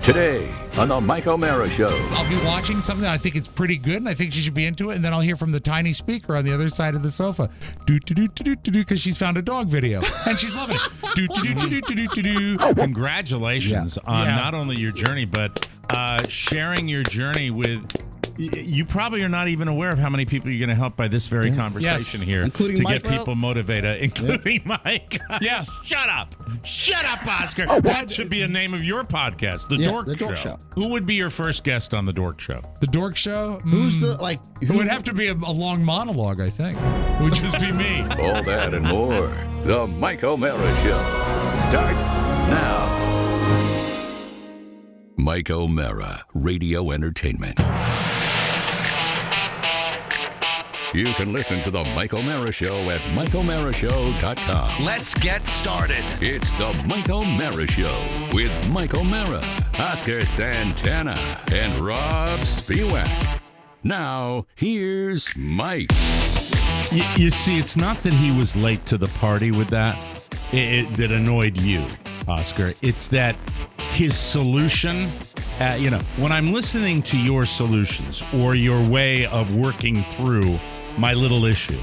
Today on the Mike O'Mara Show. I'll be watching something that I think it's pretty good, and I think she should be into it, and then I'll hear from the tiny speaker on the other side of the sofa, because she's found a dog video, and she's loving it. Congratulations on not only your journey, but sharing your journey with... You probably are not even aware of how many people you're going to help by this very conversation here, including to Mike. get people motivated, including Mike. Yeah. Shut up, Oscar. That should be the name of your podcast, The Dork Show. Who would be your first guest on The Dork Show? The Dork Show? Who's the, It would have to be a long monologue, I think. It would just be me. All that and more. The Mike O'Mara Show starts now. Mike O'Mara, Radio Entertainment. You can listen to the Mike O'Mara Show at MikeO'MaraShow.com. Let's get started. It's the Mike O'Mara Show with Mike O'Mara, Oscar Santana, and Robb Spiewak. Now, here's Mike. You see, it's not that he was late to the party with that that annoyed you, Oscar. It's that his solution, when I'm listening to your solutions or your way of working through my little issue,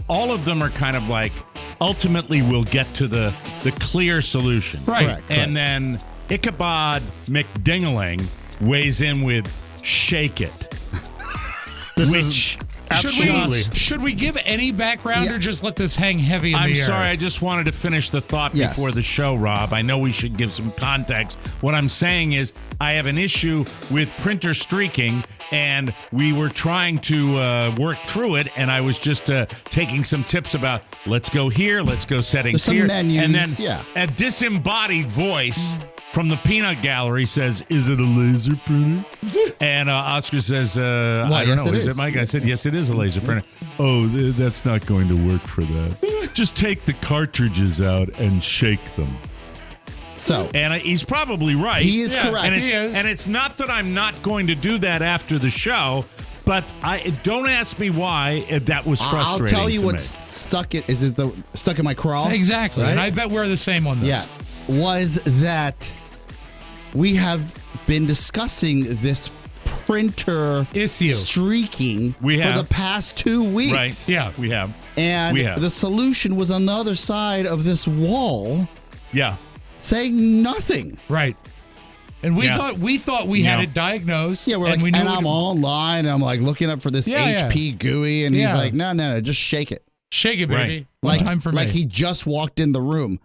all of them are kind of like, ultimately we'll get to the clear solution. Right. Correct. And then Ichabod McDingaling weighs in with shake it. Should we give any background or just let this hang heavy in the air? I'm sorry, I just wanted to finish the thought before the show, Rob. I know we should give some context. What I'm saying is I have an issue with printer streaking, and we were trying to work through it, and I was just taking some tips about let's go here, let's go settings There's here. some menus, and then a disembodied voice from the peanut gallery says, "Is it a laser printer?" And Oscar says, "I don't know. Is it, Mike?" I said, "Yes, it is a laser printer." Oh, that's not going to work for that. Just take the cartridges out and shake them. So, and he's probably right. He is correct. And he is. And it's not that I'm not going to do that after the show, but don't ask me why that was frustrating. I'll tell you to what's me. stuck in my craw. Exactly. Right? And I bet we're the same on this. Yeah. Was that we have been discussing this printer issue streaking for the past 2 weeks. Right. Yeah, we have. And the solution was on the other side of this wall. Yeah. Saying nothing. Right. And we thought we had it diagnosed. Yeah, we're like, and I'm online, and I'm like looking up for this HP GUI, and he's like, no, just shake it. Shake it, baby. Right. Time for me. Like he just walked in the room.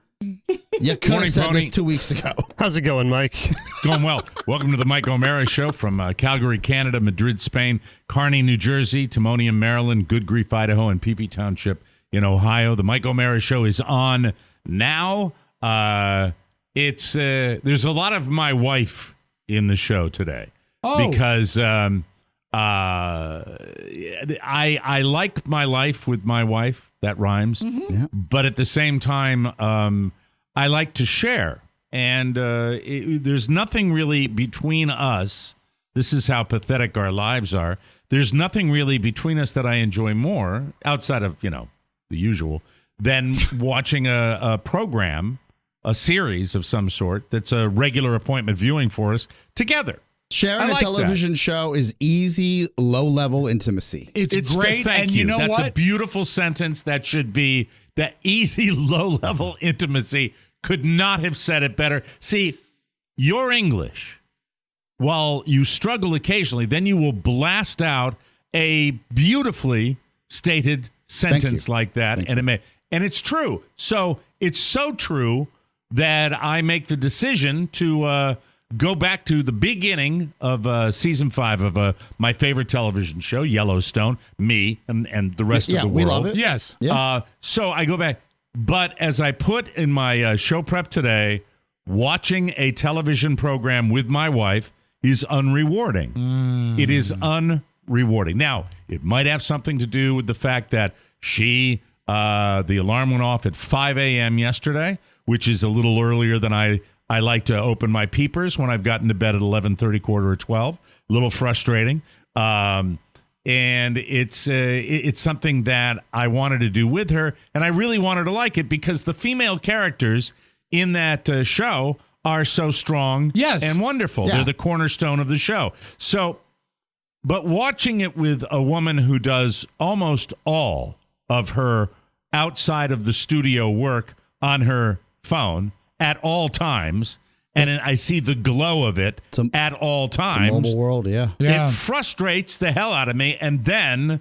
You could have said this 2 weeks ago. How's it going, Mike? Going well. Welcome to the Mike O'Mara Show from Calgary, Canada, Madrid, Spain, Kearney, New Jersey, Timonium, Maryland, Good Grief, Idaho, and Pee-Pee Township in Ohio. The Mike O'Mara Show is on now. There's a lot of my wife in the show today because I like my life with my wife. That rhymes. Mm-hmm. Yeah. But at the same time, I like to share. And there's nothing really between us. This is how pathetic our lives are. There's nothing really between us that I enjoy more, outside of, the usual, than watching a program, a series of some sort that's a regular appointment viewing for us together. Sharing a television show is easy, low-level intimacy. It's great, thank and you. you know That's what? a beautiful sentence. That should be that easy, low-level intimacy. Could not have said it better. See, your English, while you struggle occasionally, then you will blast out a beautifully stated sentence like that, and it's true. So it's so true that I make the decision to go back to the beginning of season 5 of my favorite television show, Yellowstone, me and the rest of the world. We love it. Yes. Yeah. So I go back. But as I put in my show prep today, watching a television program with my wife is unrewarding. It is unrewarding. Now, it might have something to do with the fact that the alarm went off at 5 a.m. yesterday, which is a little earlier than I like to open my peepers when I've gotten to bed at 11:30, quarter of 12. A little frustrating. And it's something that I wanted to do with her, and I really wanted to like it because the female characters in that show are so strong and wonderful. Yeah. They're the cornerstone of the show. So, but watching it with a woman who does almost all of her outside of the studio work on her phone at all times, and I see the glow of it at all times. It's a mobile world, yeah. It frustrates the hell out of me. And then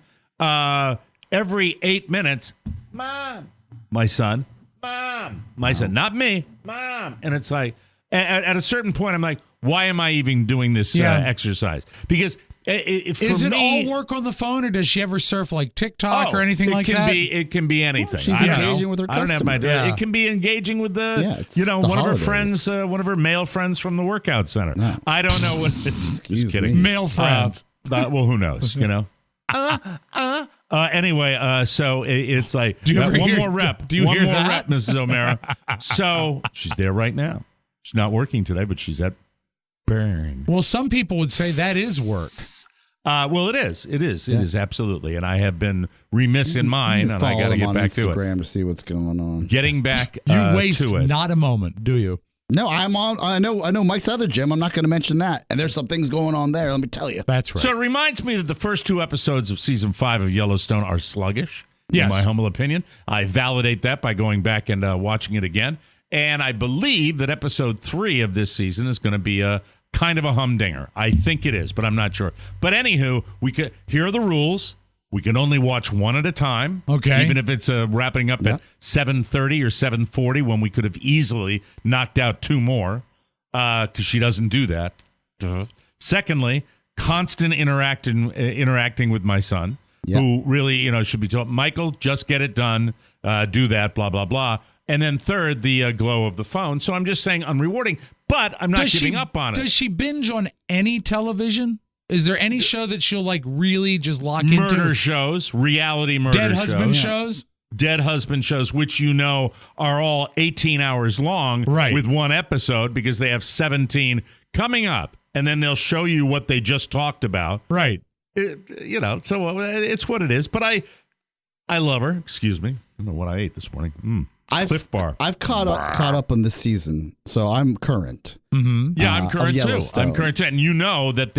every 8 minutes, Mom, my son, Mom, my son, not me, Mom. And it's like, at a certain point, I'm like, why am I even doing this exercise? Because is it all work on the phone, or does she ever surf like TikTok or anything like that? It can be anything. Well, she's engaging with her customer. I don't have my. It can be engaging with the one of her friends, one of her male friends from the workout center. No. I don't know what this is. Just kidding. Male friends. Well, who knows? Anyway, so it's like one more rep. One more rep, Mrs. O'Mara. So she's there right now. She's not working today, but she's at Burn. Well, some people would say that is work. Well, it is. It is absolutely. And I have been remiss in mine, and I got to get back to it. Instagram to see what's going on. Getting back you waste to it. Not a moment, do you? No, I'm on. I know Mike's other gym. I'm not going to mention that. And there's some things going on there. Let me tell you. That's right. So it reminds me that the first 2 episodes of season 5 of Yellowstone are sluggish. Yes. In my humble opinion, I validate that by going back and watching it again. And I believe that episode 3 of this season is going to be a kind of a humdinger. I think it is, but I'm not sure. But anywho, here are the rules. We can only watch one at a time. Okay. Even if it's wrapping up at 7:30 or 7:40, when we could have easily knocked out 2 more, because she doesn't do that. Secondly, constant interacting with my son, who really should be told, Michael, just get it done, do that, blah blah blah. And then third, the glow of the phone. So I'm just saying unrewarding, but I'm not giving up on it. Does she binge on any television? Is there any show that she'll like really just lock into? Murder shows, reality murder shows. Dead husband shows? Dead husband shows, which are all 18 hours long with one episode, because they have 17 coming up. And then they'll show you what they just talked about. Right. So it's what it is. But I love her. Excuse me. I don't know what I ate this morning. Cliff Bar. I've caught up on this season, so I'm current. Mm-hmm. Yeah, I'm current too. I'm current too, and you know that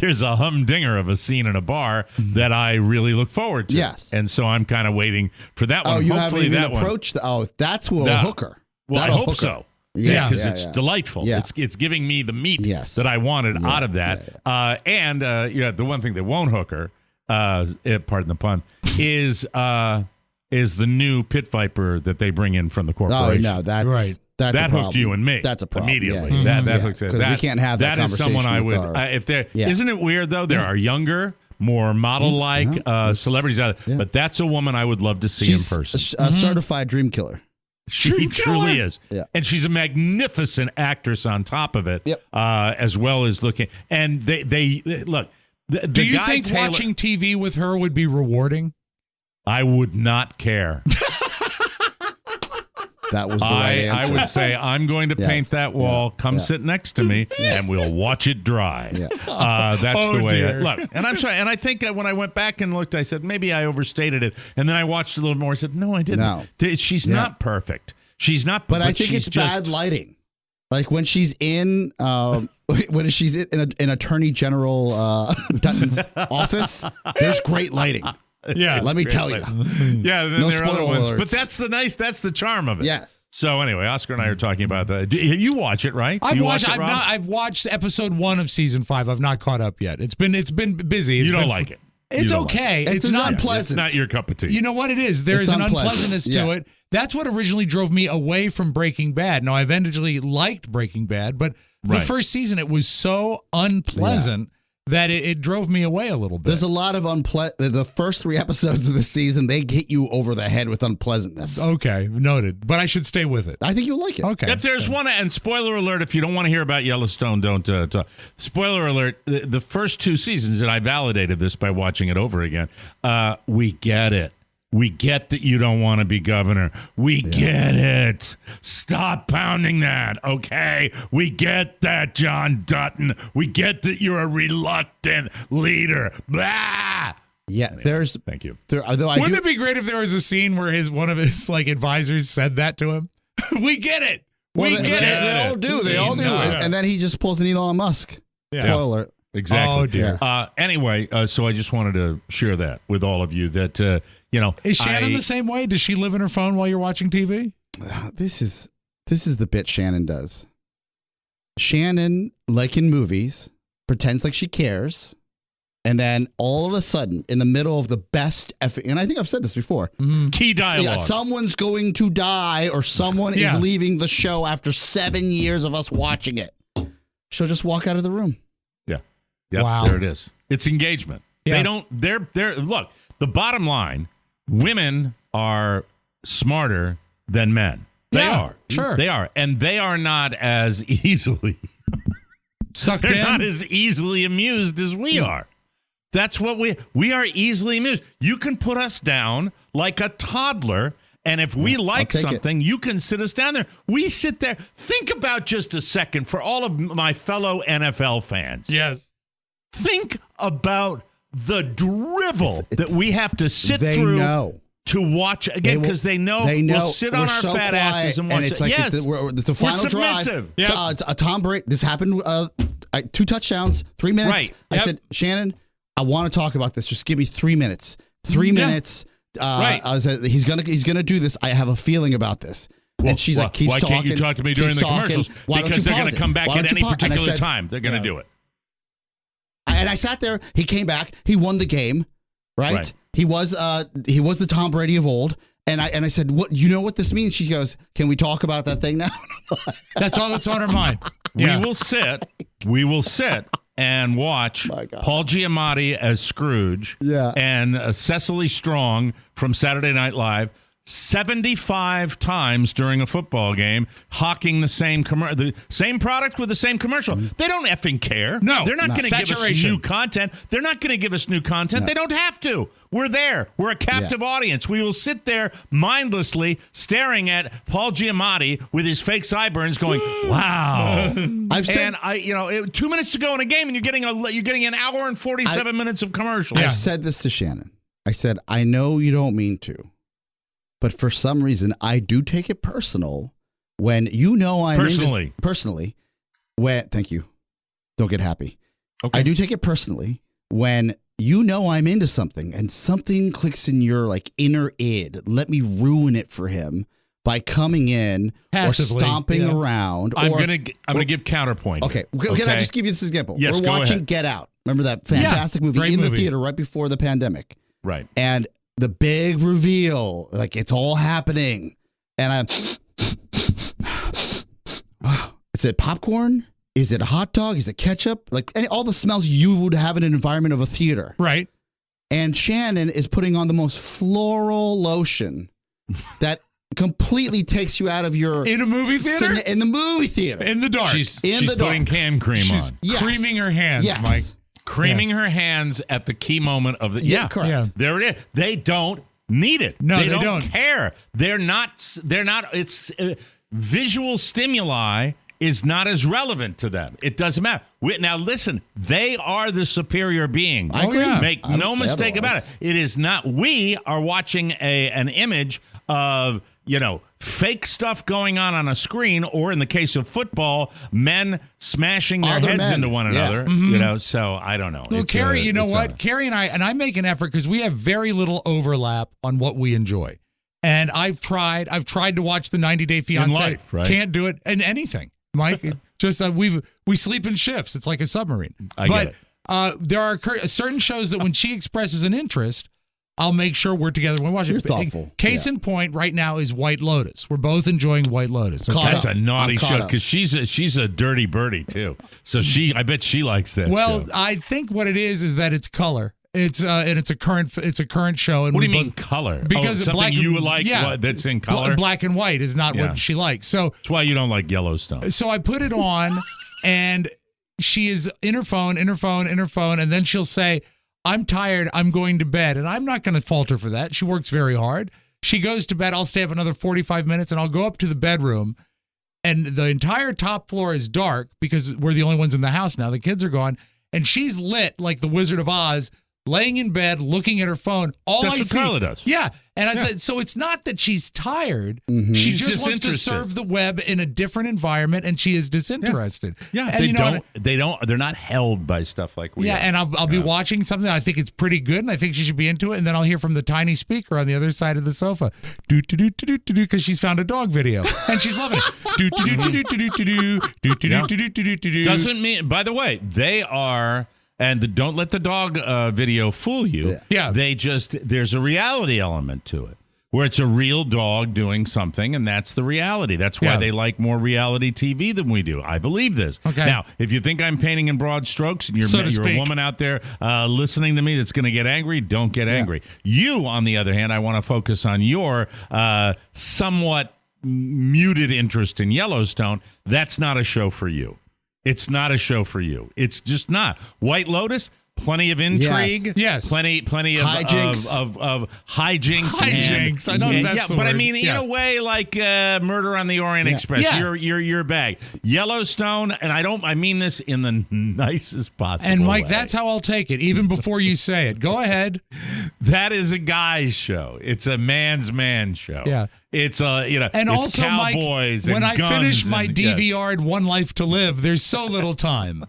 there's a humdinger of a scene in a bar that I really look forward to. Yes, and so I'm kind of waiting for that one. Oh, you Hopefully haven't even approached. That's what will hook her. Well, I hope so. Yeah, because it's delightful. Yeah. It's giving me the meat that I wanted out of that. And the one thing that won't hook her, pardon the pun, is the new pit viper that they bring in from the corporation. Oh, no, that's right. That hooked you and me. That's a problem. Immediately. That hooked it. We can't have that conversation. That is someone I would. If there isn't it weird though? There are younger, more model-like celebrities out there, but that's a woman I would love to see in person. A certified dream killer. She truly is. Yeah. And she's a magnificent actress on top of it, as well as looking. And they look. Do you think watching TV with her would be rewarding? I would not care. That was the right answer. I would say, I'm going to paint that wall. Come sit next to me, and we'll watch it dry. Yeah. That's the way. Look, and I'm sorry. And I think when I went back and looked, I said, maybe I overstated it. And then I watched a little more. I said, no, I didn't. No. She's not perfect. She's not. But I think it's bad lighting. Like when she's in Attorney General Dutton's office, there's great lighting. Yeah, let me tell you. Yeah, then there are other ones, but that's the charm of it. Yes. So anyway, Oscar and I are talking about that. You watch it, right? I've watched episode 1 of season 5. I've not caught up yet. It's been busy. You don't like it. It's okay. It's not pleasant. It's not your cup of tea. You know what it is? There's an unpleasantness to it. That's what originally drove me away from Breaking Bad. Now, I eventually liked Breaking Bad, but the first season, it was so unpleasant that it drove me away a little bit. There's a lot of the first 3 episodes of the season, they hit you over the head with unpleasantness. Okay, noted. But I should stay with it. I think you'll like it. Okay. If there's one, and spoiler alert, if you don't want to hear about Yellowstone, don't talk. Spoiler alert, the first 2 seasons, and I validated this by watching it over again, we get it. We get that you don't want to be governor. We get it. Stop pounding that, okay? We get that, John Dutton. We get that you're a reluctant leader. Blah! Yeah, Thank you. Wouldn't it be great if there was a scene where one of his advisors said that to him? We get it. We get it. They all do. They all do. And then he just pulls an Elon Musk. Yeah. Spoiler. Exactly. Oh, dear. Anyway, so I just wanted to share that with all of you that, Is Shannon the same way? Does she live in her phone while you're watching TV? This is the bit Shannon does. Shannon, like in movies, pretends like she cares. And then all of a sudden, in the middle of the best and I think I've said this before. Key dialogue. Yeah, someone's going to die or someone is leaving the show after 7 years of us watching it. She'll just walk out of the room. Yeah. Yep, wow. There it is. It's engagement. Yeah. Look, the bottom line, women are smarter than men. They are. Sure. They are. And they are not as easily sucked They're in. not as easily amused as we are. That's what we are easily amused. You can put us down like a toddler, and if we like something, you can sit us down there. We sit there. Think about just a second for all of my fellow NFL fans. Yes. Think about the drivel that we have to sit through to watch again, because they know we'll sit on our fat asses and watch it. Yes, it's a final drive. Yep. Tom Brady. This happened. 2 touchdowns, 3 minutes. Right. I said, Shannon, I want to talk about this. Just give me 3 minutes. 3 minutes. Right. I said, he's gonna do this. I have a feeling about this. And she's like, keeps talking. Why can't you talk to me during the commercials? Because they're going to come back at any particular time. They're going to do it. And I sat there. He came back. He won the game. Right. He was the Tom Brady of old. And I said, "What? You know what this means?" She goes, "Can we talk about that thing now?" That's all that's on her mind. We will sit and watch Paul Giamatti as Scrooge and Cecily Strong from Saturday Night Live 75 times during a football game, hawking the same product with the same commercial. They don't effing care. No, they're not going to give us new content. They're not going to give us new content. No. They don't have to. We're there. We're a captive audience. We will sit there mindlessly staring at Paul Giamatti with his fake sideburns going, wow. 2 minutes to go in a game and you're getting an hour and 47 minutes of commercial. I've said this to Shannon. I said, I know you don't mean to, but for some reason I do take it personal when I'm personally when thank you. Don't get happy. Okay. I do take it personally when I'm into something and something clicks in your like inner id. Let me ruin it for him by coming in passively, or stomping around. I'm gonna give counterpoint. Okay. Can I just give you this example? Yes, we're watching Get Out. Remember that fantastic movie in the theater right before the pandemic? Right. And the big reveal, like it's all happening. And is it popcorn? Is it a hot dog? Is it ketchup? Like all the smells you would have in an environment of a theater. Right. And Shannon is putting on the most floral lotion that completely takes you out of your... In a movie theater? In the movie theater. In the dark. She's putting hand cream on. Yes. Creaming her hands, Mike. Creaming her hands at the key moment of the... correct. Yeah. There it is. They don't need it. No, they don't care. They're not... It's visual stimuli is not as relevant to them. It doesn't matter. Now, listen, they are the superior being. I agree. Make no mistake about it. It is not. We are watching an image of, fake stuff going on a screen, or in the case of football, men smashing their heads into one another. Yeah. So I don't know. Well, Carrie, you know what? Carrie and I make an effort because we have very little overlap on what we enjoy. And I've tried to watch the 90 Day Fiancé. In life, right? Can't do it in anything. Mike, just we sleep in shifts. It's like a submarine. I get it. There are certain shows that when she expresses an interest, I'll make sure we're together when we watch it. You're thoughtful. Case in point right now is White Lotus. We're both enjoying White Lotus. Okay? That's a naughty show because she's a dirty birdie too. So I bet she likes that. Well, show. I think what it is that it's color. It's a current show. And what do you mean color? Because something you like that's in color. Black and white is not what she likes. So that's why you don't like Yellowstone. So I put it on, and she is in her phone, and then she'll say, "I'm tired. I'm going to bed," and I'm not going to fault her for that. She works very hard. She goes to bed. I'll stay up another 45 minutes, and I'll go up to the bedroom, and the entire top floor is dark because we're the only ones in the house now. The kids are gone, and she's lit like the Wizard of Oz. laying in bed, looking at her phone. All That's I what see, Carla does. Yeah. And I said, so it's not that she's tired. Mm-hmm. She She's just wants to disinterested. serve the web in a different environment, and she is disinterested. Yeah, And they're not held by stuff like we are. and I'll be watching something I think it's pretty good, and I think she should be into it, and then I'll hear from the tiny speaker on the other side of the sofa, do do do do do do, because she's found a dog video and she's loving it. Do do do do do do do do do do do do. Doesn't mean, by the way, they are, and don't let the dog video fool you. Yeah. There's a reality element to it, where it's a real dog doing something, and that's the reality. That's why they like more reality TV than we do. I believe this. Okay. Now, if you think I'm painting in broad strokes, and you're a woman out there listening to me that's going to get angry, don't get angry. You, on the other hand, I want to focus on your somewhat muted interest in Yellowstone. That's not a show for you. It's not a show for you. It's just not. White Lotus, plenty of intrigue. Yes. Plenty of Hijinks. of hijinks. Hijinks. I know that's the but I word. mean, in a way, like Murder on the Orient Express. Yeah. Your bag. Yellowstone, and I mean this in the nicest possible And Mike, way. that's how I'll take it, even before you say it. Go ahead. That is a guy's show. It's a man's man show. Yeah. It's And it's also, cowboys Mike, when and I guns finish my and- DVR'd One Life to Live, there's so little time.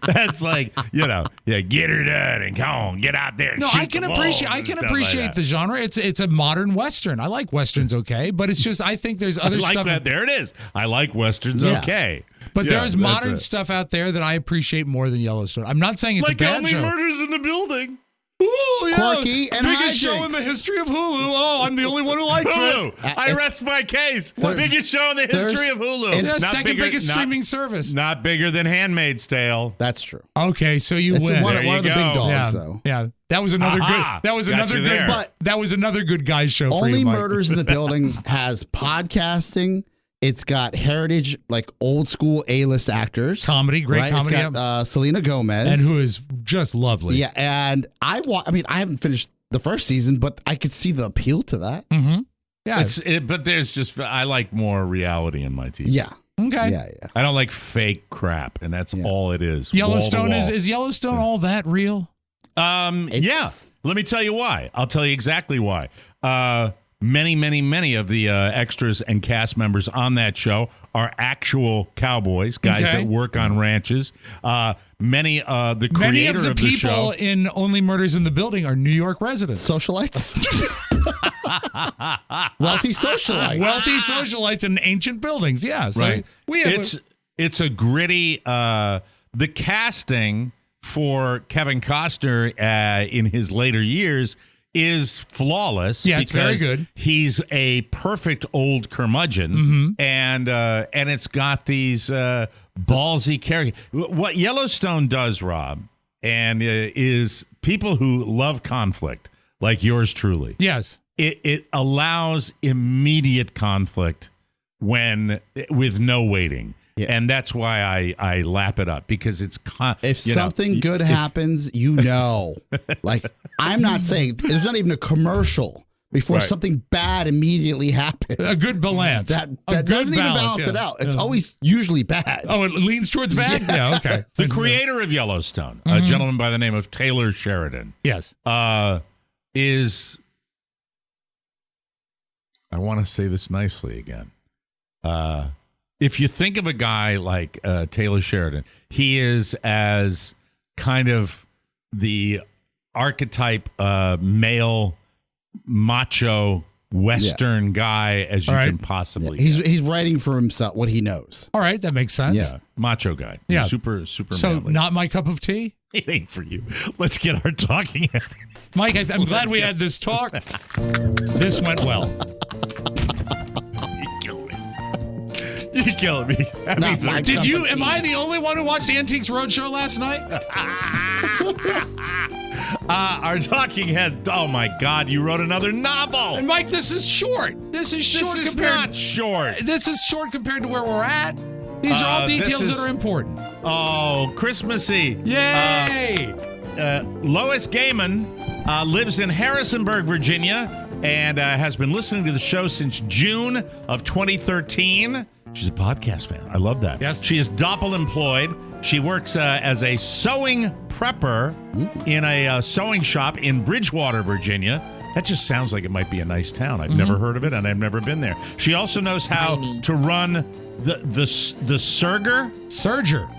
That's like, get her done and come on, get out there. And No, shoot I can the appreciate. wolves I and can stuff appreciate like the genre. It's a modern western. I like westerns, okay, but it's just I think there's other I like stuff. that. There it is. I like westerns. Yeah. Okay, But Yeah, there's that's modern it. stuff out there that I appreciate more than Yellowstone. I'm not saying it's Like a bad Only show. Murders in the Building. Ooh, yeah. Quirky and biggest show in the hijinks. history of Hulu. Oh, I'm the only one who likes Hulu. it. I rest my case. Biggest show in the history of Hulu. Yeah, Not second biggest not- streaming service. Not bigger than Handmaid's Tale. That's true. Okay, so you It's win. one There of you the big go. dogs, yeah, though. yeah. That was another Aha. good. That was Got another you good. there. But that was another good guys show for Only you, Mike. Murders in the Building has podcasting. It's got heritage, like old school A-list actors. Comedy, great right? comedy, It's got Selena Gomez. and who is just lovely. Yeah, and I haven't finished the first season, but I could see the appeal to that. Mm-hmm. Yeah. But there's just, I like more reality in my TV. Yeah. Okay. Yeah. I don't like fake crap, and that's all it is. Yellowstone Wall to wall. is Yellowstone all that real? Yeah. Let me tell you why. I'll tell you exactly why. Many of the extras and cast members on that show are actual cowboys, guys Okay. that work on ranches. The Many creator of the the people show. in Only Murders in the Building are New York residents. Socialites. Wealthy socialites. Wealthy socialites in ancient buildings. Yeah. So Right. we have It's a gritty. The casting for Kevin Costner in his later years is flawless. Yeah, it's very because good. He's a perfect old curmudgeon, and it's got these ballsy characters. What Yellowstone does, Rob, and is people who love conflict, like yours truly. yes. It allows immediate conflict with no waiting. Yeah. And that's why I lap it up, because it's If something good happens, like, I'm not saying there's not even a commercial before Right. something bad immediately happens. A good balance. That A good doesn't even balance yeah. it out. It's Yeah. always usually bad. Oh, it leans towards bad? Yeah, okay. the creator of Yellowstone, a gentleman by the name of Taylor Sheridan, Yes. is, I want to say this nicely again. If you think of a guy like Taylor Sheridan, he is as kind of the archetype male macho Western guy as you All right. can possibly. He's writing for himself what he knows. All right, that makes sense. yeah, macho guy. Yeah. super So manly. not my cup of tea? It ain't for you. Let's get our talking. Mike, I'm glad we had this talk. This went well. You're killing me. Not my cup of Am I the only one who watched Antiques Roadshow last night? Our talking head. Oh my God! You wrote another novel. And Mike, this is short. This is short This is compared. not short. This is short compared to where we're at. These are all this details is- that are important. Oh, Christmassy. Yay! Lois Gaiman lives in Harrisonburg, Virginia, and has been listening to the show since June of 2013. She's a podcast fan. I love that. Yes. She is doppel-employed. She works as a sewing prepper in a sewing shop in Bridgewater, Virginia. That just sounds like it might be a nice town. I've never heard of it, and I've never been there. She also knows how to run the Serger. Serger.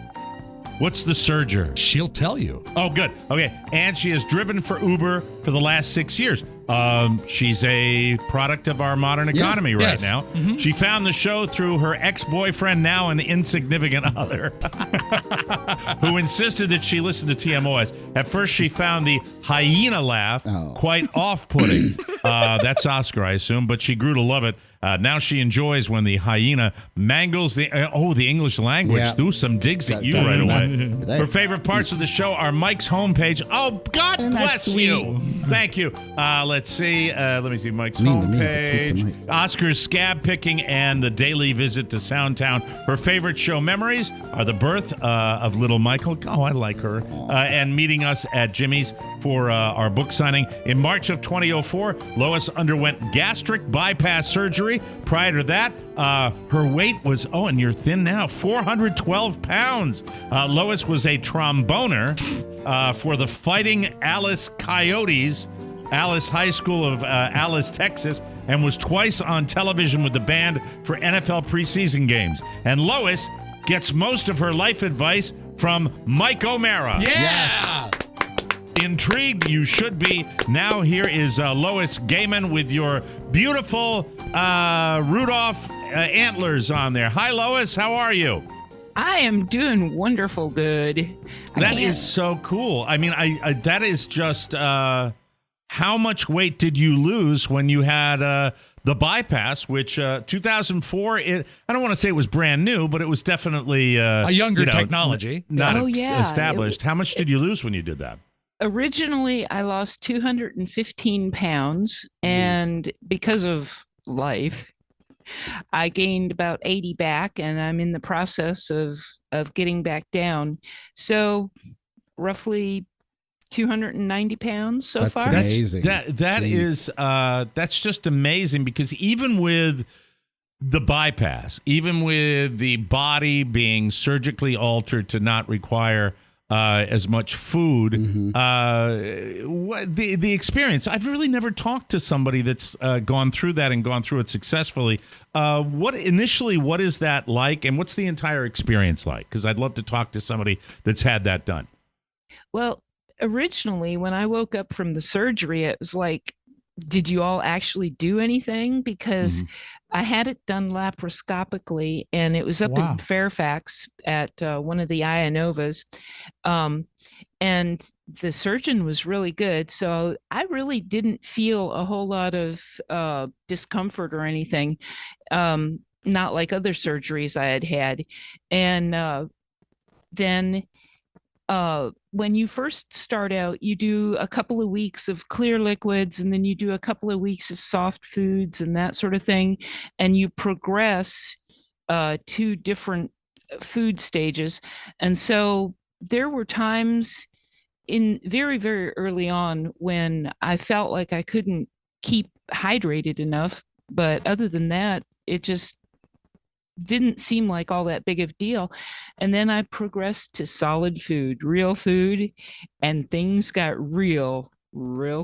What's the Serger? She'll tell you. Oh, good. Okay. And she has driven for Uber for the last 6 years. She's a product of our modern economy right now. Mm-hmm. She found the show through her ex-boyfriend, now an insignificant other, who insisted that she listen to TMOS. At first, she found the hyena laugh quite off-putting. That's Oscar, I assume, but she grew to love it. Now she enjoys when the hyena mangles the English language. Yeah. Do some digs at you right away. Her favorite parts of the show are Mike's homepage. Oh, God bless you. Thank you. Let's see. Let me see Mike's homepage. Oscar's scab picking and the daily visit to Soundtown. Her favorite show memories are the birth of little Michael. Oh, I like her. And meeting us at Jimmy's for our book signing. In March of 2004, Lois underwent gastric bypass surgery. Prior to that, her weight was, and you're thin now, 412 pounds. Lois was a tromboner for the Fighting Alice Coyotes, Alice High School of Alice, Texas, and was twice on television with the band for NFL preseason games. And Lois gets most of her life advice from Mike O'Mara. Yeah! Yes! Intrigued you should be. Now here is Lois Gaiman with your beautiful Rudolph antlers on there. Hi, Lois. How are you? I am doing wonderful good. That is so cool. I mean, I that is just how much weight did you lose when you had the bypass, which 2004, I don't want to say it was brand new, but it was definitely a younger technology. Not established. How much did you lose when you did that? Originally, I lost 215 pounds, and because of life, I gained about 80 back, and I'm in the process of getting back down. So roughly 290 pounds so far. That's amazing. That's just amazing, because even with the bypass, even with the body being surgically altered to not require as much food, the experience. I've really never talked to somebody that's gone through that and gone through it successfully. What is that like, and what's the entire experience like? Because I'd love to talk to somebody that's had that done. Well, originally, when I woke up from the surgery, it was like, did you all actually do anything? Because I had it done laparoscopically, and it was up in Fairfax at one of the Ionovas. And the surgeon was really good. So I really didn't feel a whole lot of discomfort or anything, not like other surgeries I had had. And then when you first start out, you do a couple of weeks of clear liquids, and then you do a couple of weeks of soft foods and that sort of thing. And you progress to different food stages. And so there were times in very, very early on when I felt like I couldn't keep hydrated enough. But other than that, it just didn't seem like all that big of a deal. And then I progressed to solid food, real food, and things got real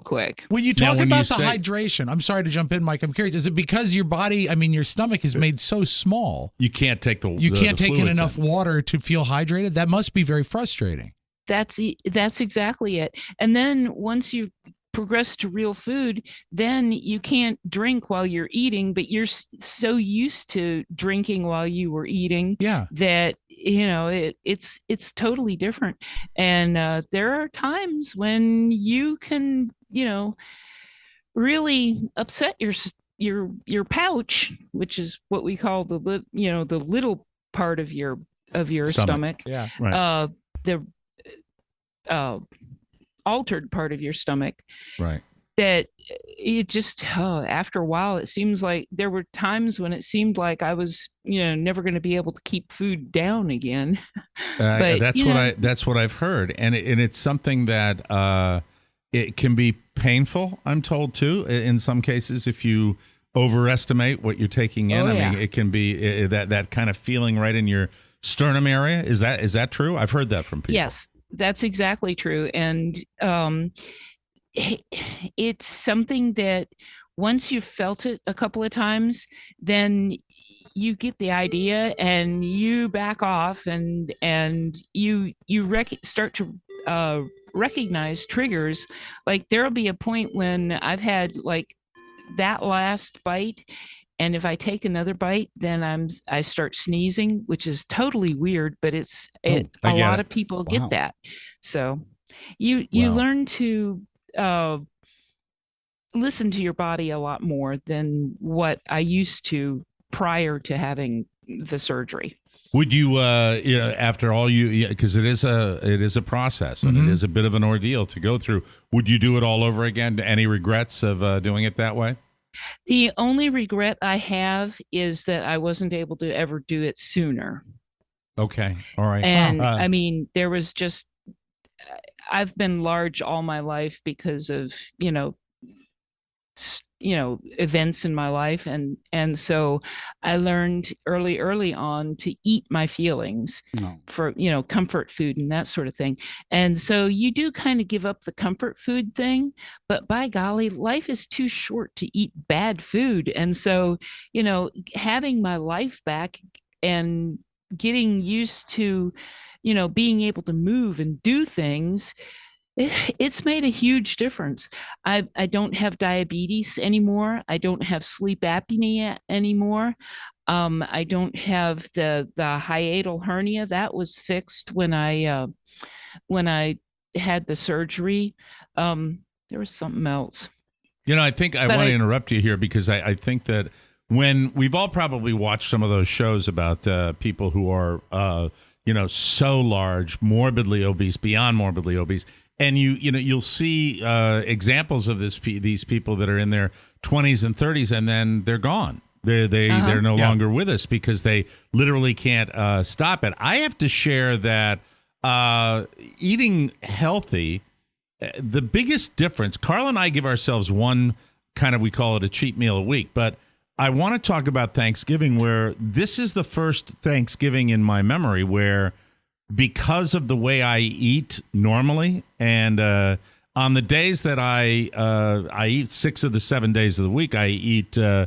quick. When you talk about the hydration, I'm sorry to jump in, Mike. I'm curious, is it because your body, your stomach is made so small, you can't take in enough water to feel hydrated? That must be very frustrating. That's exactly it. And then once you progress to real food, then you can't drink while you're eating, but you're so used to drinking while you were eating that it's totally different. And there are times when you can really upset your pouch, which is what we call the little part of your stomach. Yeah, right. The altered part of your stomach, right? That it just after a while, it seems like there were times when it seemed like I was never going to be able to keep food down again. But that's what I've heard, and it's something that it can be painful, I'm told, too, in some cases, if you overestimate what you're taking in. I mean, it can be that kind of feeling right in your sternum area. Is that true? I've heard that from people. Yes, that's exactly true. And it's something that once you've felt it a couple of times, then you get the idea and you back off and you start to recognize triggers. Like there'll be a point when I've had like that last bite, and if I take another bite, then I start sneezing, which is totally weird, but a lot of people get that. So you learn to listen to your body a lot more than what I used to prior to having the surgery. Would you, after all because it is a process and it is a bit of an ordeal to go through. Would you do it all over again? Any regrets of doing it that way? The only regret I have is that I wasn't able to ever do it sooner. Okay. All right. And I mean, there was just, I've been large all my life because of, events in my life. And so I learned early on to eat my feelings for, comfort food and that sort of thing. And so you do kind of give up the comfort food thing, but by golly, life is too short to eat bad food. And so, having my life back and getting used to, being able to move and do things, it's made a huge difference. I don't have diabetes anymore. I don't have sleep apnea anymore. I don't have the hiatal hernia that was fixed when I had the surgery. There was something else. I think I want to interrupt you here because I think that when we've all probably watched some of those shows about people who are so large, morbidly obese, beyond morbidly obese. And you'll see examples of these people that are in their 20s and 30s, and then they're gone. They're no longer with us because they literally can't stop it. I have to share that eating healthy, the biggest difference. Carl and I give ourselves one kind of, we call it a cheat meal a week, but I want to talk about Thanksgiving, where this is the first Thanksgiving in my memory where, because of the way I eat normally, and on the days that I eat 6 of the 7 days of the week, I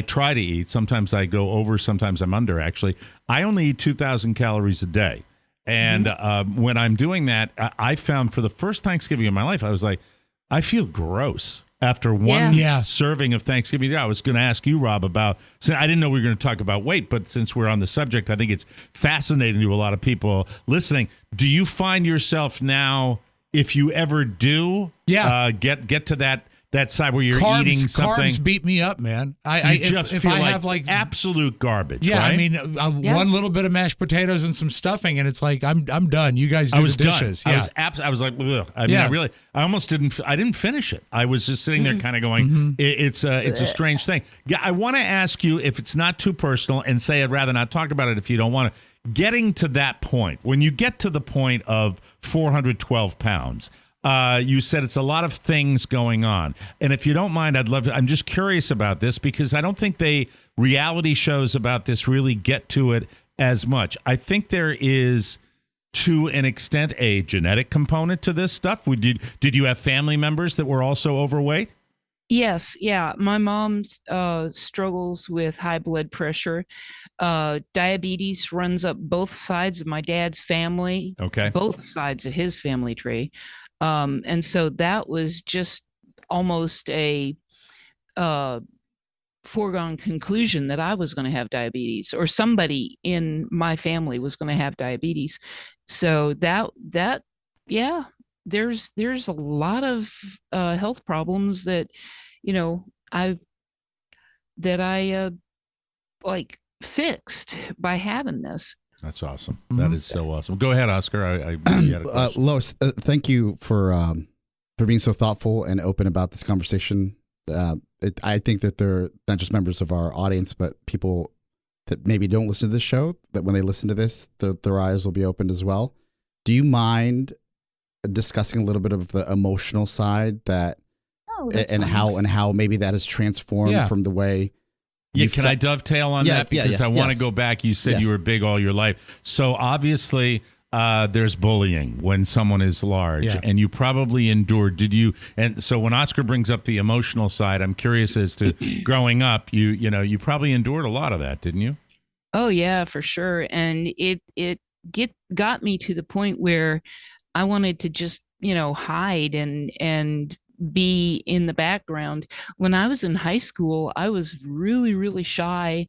try to eat. Sometimes I go over, sometimes I'm under, actually. I only eat 2,000 calories a day. And when I'm doing that, I found for the first Thanksgiving in my life, I was like, I feel gross. After one serving of Thanksgiving, I was going to ask you, Rob, about. So I didn't know we were going to talk about weight, but since we're on the subject, I think it's fascinating to a lot of people listening. Do you find yourself now, if you ever do, get to that side where you're eating something? Carbs beat me up, man. If I have like absolute garbage. Yeah, right? I mean, one little bit of mashed potatoes and some stuffing, and it's like I'm done. You guys do the dishes. Done. Yeah. I was like, ugh. I mean, I almost didn't. I didn't finish it. I was just sitting there, kind of going, it's a strange thing. Yeah, I want to ask you, if it's not too personal, and say I'd rather not talk about it if you don't want to. Getting to that point, when you get to the point of 412 pounds. You said it's a lot of things going on. And if you don't mind, I'm just curious about this because I don't think reality shows about this really get to it as much. I think there is, to an extent, a genetic component to this stuff. Did you have family members that were also overweight? Yes. Yeah. My mom struggles with high blood pressure. Diabetes runs up both sides of my dad's family. Okay. Both sides of his family tree. And so that was just almost a foregone conclusion that I was going to have diabetes, or somebody in my family was going to have diabetes. So there's a lot of health problems that, I fixed by having this. That's awesome. That is so awesome. Go ahead, Oscar. Lois, thank you for being so thoughtful and open about this conversation. I think that they're not just members of our audience, but people that maybe don't listen to this show, that when they listen to this, their eyes will be opened as well. Do you mind discussing a little bit of the emotional side that and how maybe that has transformed from the way. Yeah, can I dovetail on that? Because I want to go back. You said you were big all your life. So obviously there's bullying when someone is large, and you probably endured. Did you? And so when Oscar brings up the emotional side, I'm curious as to growing up, you probably endured a lot of that, didn't you? Oh yeah, for sure. And it got me to the point where I wanted to just, hide and be in the background. When I was in high school, I was really, really shy.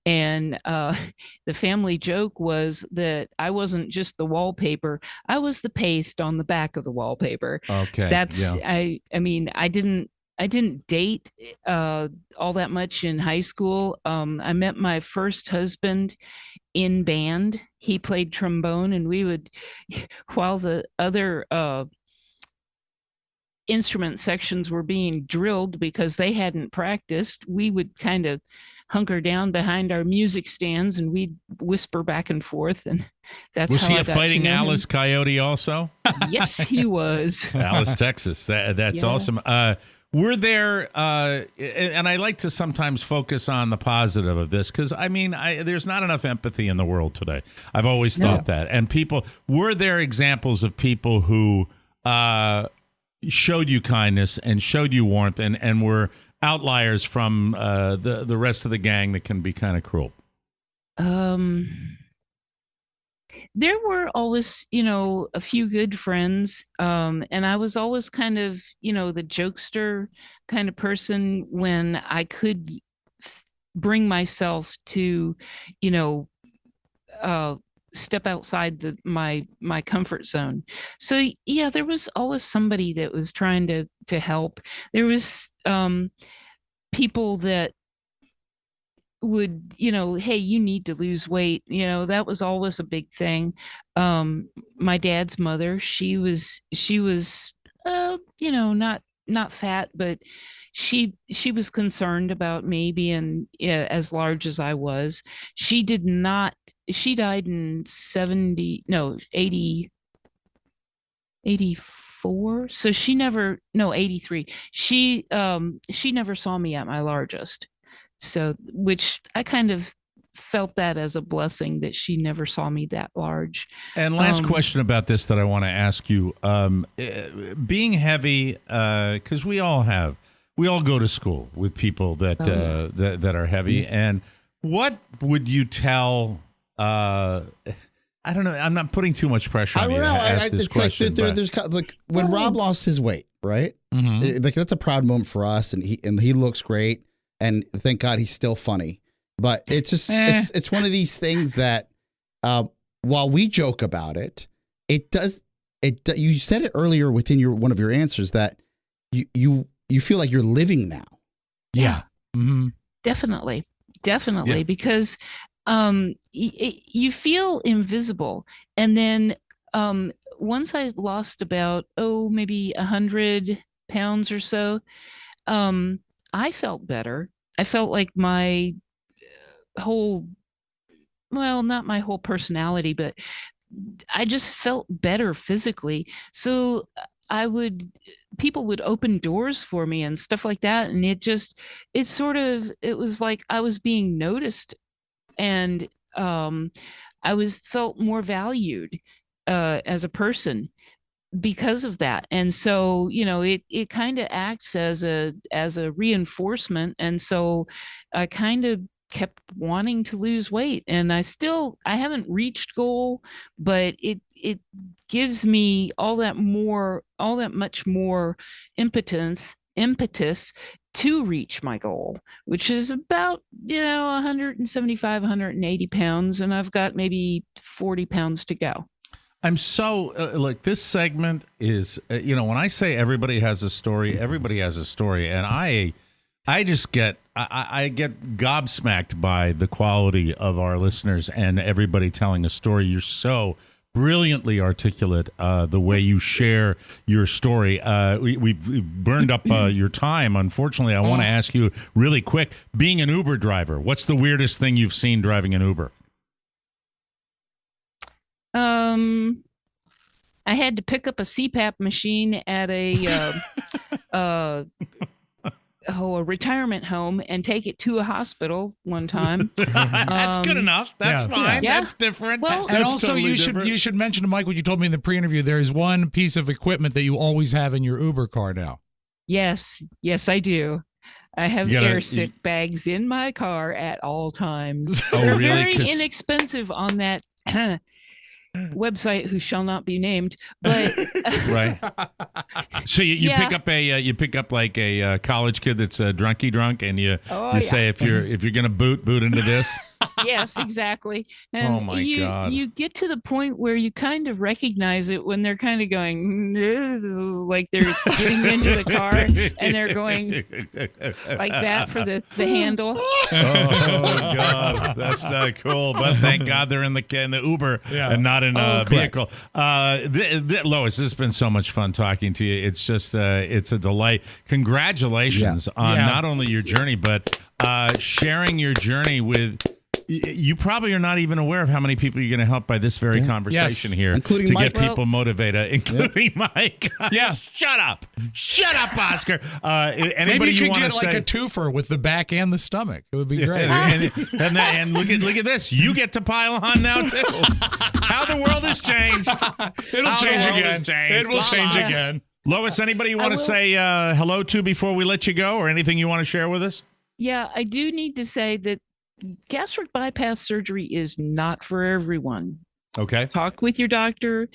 And the family joke was that I wasn't just the wallpaper. I was the paste on the back of the wallpaper. Okay. I mean, I didn't date all that much in high school. I met my first husband in band. He played trombone, and we would, while the other instrument sections were being drilled because they hadn't practiced, we would kind of hunker down behind our music stands and we'd whisper back and forth. And that's was how he a fighting Alice Coyote also? Yes, he was. Alice, Texas. That's awesome. Were there, and I like to sometimes focus on the positive of this because, there's not enough empathy in the world today. I've always thought that. And were there examples of people who showed you kindness and showed you warmth and were outliers from the rest of the gang that can be kind of cruel? There were always, a few good friends. And I was always kind of, the jokester kind of person when I could bring myself to, step outside my comfort zone. So yeah, there was always somebody that was trying to help. There was people that would, hey, you need to lose weight. That was always a big thing. My dad's mother, she was not fat, but she was concerned about me being as large as I was. She died in 84. So 83. She never saw me at my largest. So, which I kind of felt that as a blessing that she never saw me that large. And last question about this that I want to ask you, being heavy, because we all go to school with people that that are heavy. And what would you tell? I don't know. I'm not putting too much pressure on you to ask this question. There's when Robb lost his weight, right? Mm-hmm. That's a proud moment for us, and he looks great, and thank God he's still funny. But it's just it's one of these things that while we joke about it, you said it earlier within one of your answers that you feel like you're living now. Yeah. Mm-hmm. Definitely, yeah. Because you feel invisible. And then once I lost about, maybe 100 pounds or so, I felt better. I felt like my not my whole personality, but I just felt better physically. So people would open doors for me and stuff like that. And it was like I was being noticed, and I felt more valued as a person because of that. And so, it kind of acts as a reinforcement. And so I kind of kept wanting to lose weight, and I haven't reached goal, but it gives me all that much more impetus to reach my goal, which is about 175, 180 pounds, and I've got maybe 40 pounds to go. I'm so this segment is when I say everybody has a story, and I just get gobsmacked by the quality of our listeners and everybody telling a story. You're so brilliantly articulate the way you share your story. We've burned up your time. Unfortunately, I want to ask you really quick, being an Uber driver, what's the weirdest thing you've seen driving an Uber? I had to pick up a CPAP machine at a a retirement home and take it to a hospital one time. That's good enough. That's fine. Yeah. That's different. Well, And That's also, totally you different. should mention to Mike what you told me in the pre-interview. There is one piece of equipment that you always have in your Uber car now. yes, I do. I have You gotta- air sick bags in my car at all times. Oh, They're really? very 'Cause- inexpensive on that website who shall not be named. But Right. So you Yeah. pick up like a college kid that's drunky drunk, and you Oh, say if you're gonna boot into this. yes, exactly. And Oh, my God. you get to the point where you kind of recognize it when they're kind of going like they're getting into the car and they're going like that for the handle. Oh God, that's not cool. But thank God they're in the Uber and not in a vehicle. Lois, this has been so much fun talking to you. It's just it's a delight. Congratulations on not only your journey but sharing your journey with. You probably are not even aware of how many people you're going to help by this very conversation here, including to Mike. get people motivated, including Mike. Yeah. Shut up, Oscar. Maybe Anybody you you could want to get like say? a twofer with the back and the stomach. It would be great. and look at this. You get to pile on now too. How the world has changed. It'll change again. It will change again. Lois, anybody you want to will- say hello to before we let you go, or anything you want to share with us? Yeah, I do need to say that gastric bypass surgery is not for everyone. Okay. Talk with your doctor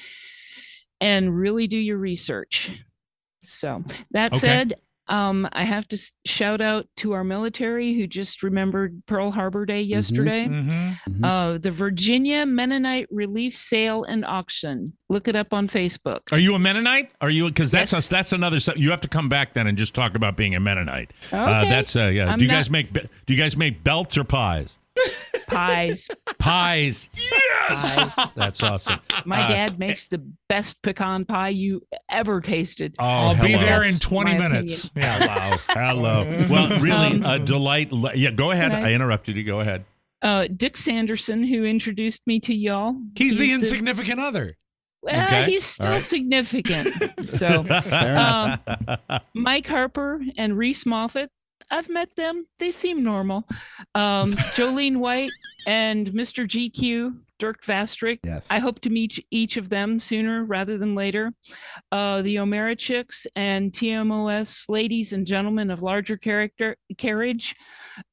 and really do your research. So that said, I have to shout out to our military who just remembered Pearl Harbor Day yesterday. The Virginia Mennonite Relief Sale and Auction. Look it up on Facebook. Are you a Mennonite? Are you? Because that's Yes. that's another. You have to come back then and just talk about being a Mennonite. Okay. That's yeah. I'm Do you not- guys make belts or pies? Pies. Pies. Yes. Pies. That's awesome. My dad makes the best pecan pie you ever tasted. Oh, I'll be hello. there in That's 20 my minutes. Hello. Hello. Well, really, a delight. Yeah, go ahead. Can I interrupted you. Go ahead. Dick Sanderson, who introduced me to y'all. He's the insignificant other. Well, Okay. he's still All right. significant. So, Fair enough. Mike Harper and Reese Moffat, I've met them. They seem normal. Jolene White and Mr. GQ, Dirk Vastrick. Yes. I hope to meet each of them sooner rather than later. The O'Mara Chicks and TMOS ladies and gentlemen of larger carriage.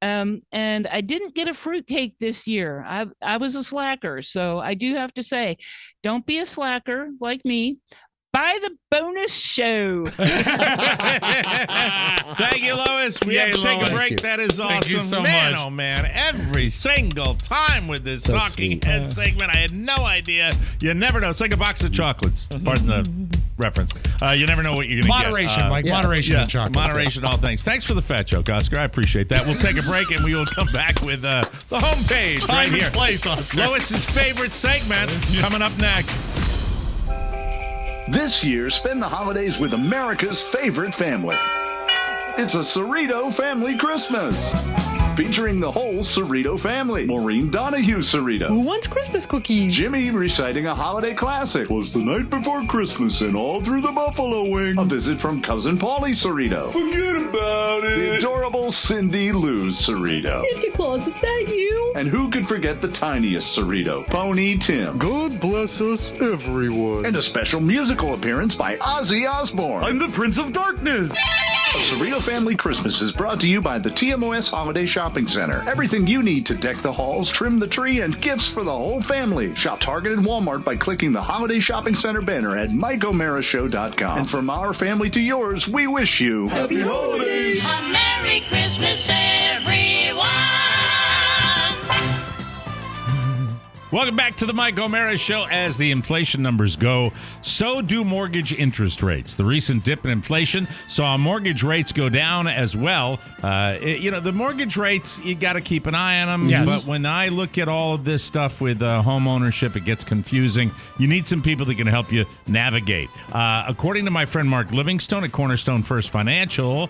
And I didn't get a fruitcake this year. I was a slacker. So I do have to say, don't be a slacker like me. Buy the bonus show. Thank you, Lois. We Yay, have to take Lois. a break. That is awesome. Thank you so man, much. oh man. Every single time with this So talking sweet. head segment, I had no idea. You never know. It's like a box of chocolates. Pardon the reference. You never know what you're going to get. Moderation, Mike. Moderation in chocolate. Moderation, all things. Thanks for the fat joke, Oscar. I appreciate that. We'll take a break and we will come back with the homepage right Time here. and place, Oscar. Lois's favorite segment coming up next. This year, spend the holidays with America's favorite family. It's a Cerrito Family Christmas. Featuring the whole Cerrito family. Maureen Donahue Cerrito. Who wants Christmas cookies? Jimmy reciting a holiday classic. Was the night before Christmas and all through the buffalo wing. A visit from cousin Paulie Cerrito. Forget about it. The adorable Cindy Lou Cerrito. Santa Claus, is that you? And who could forget the tiniest Cerrito, Pony Tim. God bless us, everyone. And a special musical appearance by Ozzy Osbourne. I'm the Prince of Darkness. A Cerrito Family Christmas is brought to you by the TMOS Holiday Shopping Center. Everything you need to deck the halls, trim the tree, and gifts for the whole family. Shop Target and Walmart by clicking the Holiday Shopping Center banner at MikeO'MaraShow.com. And from our family to yours, we wish you Happy Holidays! A Merry Christmas, everyone! Welcome back to the Mike O'Mara Show. As the inflation numbers go, so do mortgage interest rates. The recent dip in inflation saw mortgage rates go down as well. The mortgage rates, you got to keep an eye on them. Yes. But when I look at all of this stuff with home ownership, it gets confusing. You need some people that can help you navigate. According to my friend Mark Livingstone at Cornerstone First Financial,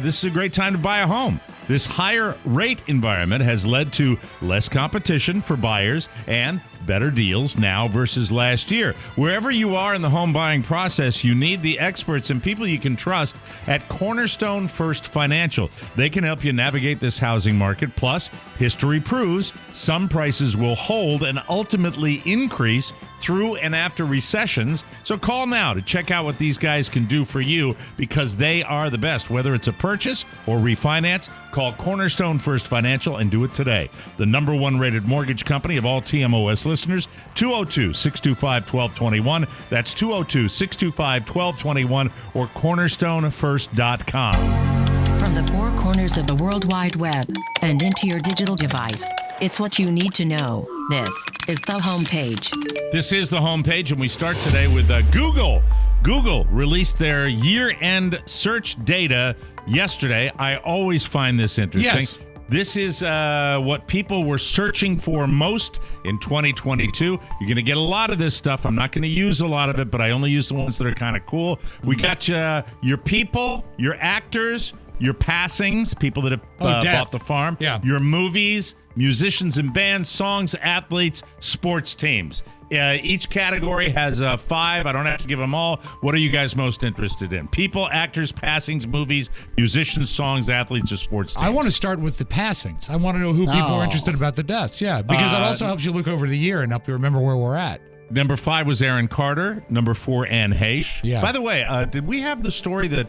this is a great time to buy a home. This higher rate environment has led to less competition for buyers and better deals now versus last year. Wherever you are in the home buying process, you need the experts and people you can trust at Cornerstone First Financial. They can help you navigate this housing market. Plus, history proves some prices will hold and ultimately increase through and after recessions. So call now to check out what these guys can do for you, because they are the best. Whether it's a purchase or refinance, call Cornerstone First Financial and do it today. The #1 rated mortgage company of all TMOS listeners, 202-625-1221. That's 202-625-1221 or cornerstonefirst.com. From the four corners of the World Wide Web and into your digital device, it's what you need to know. This is the homepage. This is the homepage, and we start today with Google. Google released their year-end search data yesterday. I always find this interesting. Yes. This is what people were searching for most in 2022. You're going to get a lot of this stuff. I'm not going to use a lot of it, but I only use the ones that are kind of cool. We got your people, your actors, your passings, people that have bought the farm, your movies, musicians and bands, songs, athletes, sports teams. Each category has 5. I don't have to give them all. What are you guys most interested in? People, actors, passings, movies, musicians, songs, athletes, or sports teams? I want to start with the passings. I want to know who people are interested about the deaths. Yeah, because it also helps you look over the year and help you remember where we're at. Number 5 was Aaron Carter. Number 4, Anne Heche. Yeah. By the way, did we have the story that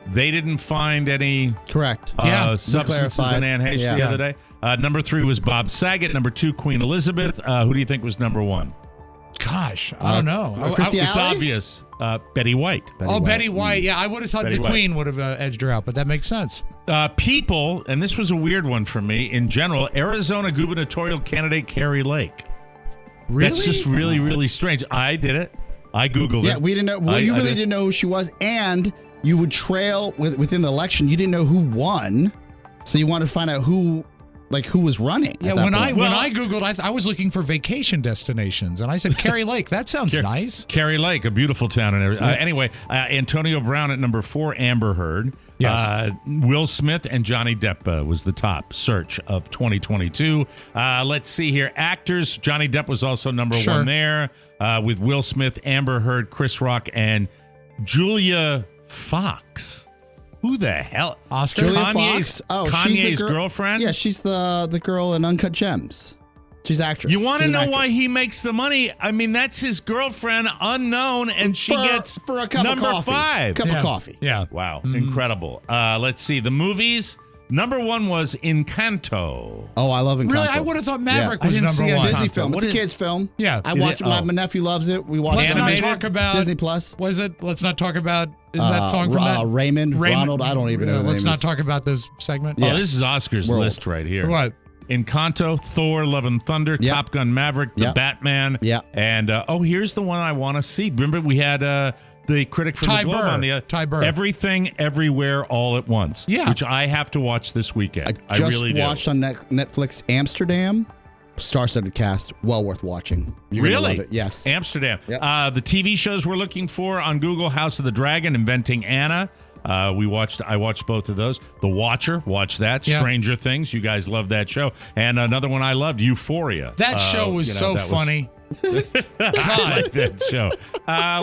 they didn't find any substances in Anne Heche the other day? Number 3 was Bob Saget. Number 2, Queen Elizabeth. Who do you think was number 1? Gosh, I don't know. It's obvious. Betty White. Betty White. Yeah, I would have thought the Queen would have edged her out, but that makes sense. People, and this was a weird one for me in general, Arizona gubernatorial candidate Carrie Lake. Really? That's just really, really strange. I did it. I Googled it. Yeah, we didn't know. Well, you really didn't know who she was, and you would trail within the election. You didn't know who won, so you wanted to find out who was running. Yeah, when I Googled, I was looking for vacation destinations, and I said Carrie Lake. That sounds nice. Carrie Lake, a beautiful town. And anyway, Antonio Brown at number 4, Amber Heard. Yes. Will Smith and Johnny Depp was the top search of 2022. Let's see here. Actors, Johnny Depp was also number 1 there, with Will Smith, Amber Heard, Chris Rock, and Julia Fox. Who the hell? Oscar? Julia Fox? Oh, Kanye's girlfriend? Yeah, she's the girl in Uncut Gems. She's an actress. You want to know why he makes the money? I mean, that's his girlfriend, unknown, and she gets for a cup number of coffee. 5. Cup of coffee. Yeah. Wow. Incredible. Let's see. The movies. Number 1 was Encanto. Oh, I love Encanto. Really? I would have thought Maverick was I didn't number 1. Disney film. It's a kid's film. Yeah. I watched it. My nephew loves it. We watched Let's it. not talk about Disney Plus. Was it? Let's not talk about. Is that song from that? Raymond, Ronald. I don't even know. Let's not talk about this segment. Oh, this is Oscar's list right here. What? Encanto, Thor, Love and Thunder, Top Gun Maverick, The Batman. Yeah. And here's the one I want to see. Remember we had the critic from the Globe on the Ty Burr. Everything, Everywhere, All at Once. Yeah. Which I have to watch this weekend. I just really watched on Netflix Amsterdam. Star-studded cast, well worth watching. You're gonna love it. Yes. Amsterdam. Yep. The TV shows we're looking for on Google: House of the Dragon, Inventing Anna. I watched both of those. The Watcher, watch that. Yeah. Stranger Things, you guys love that show. And another one I loved, Euphoria. That show was so funny. I like that show.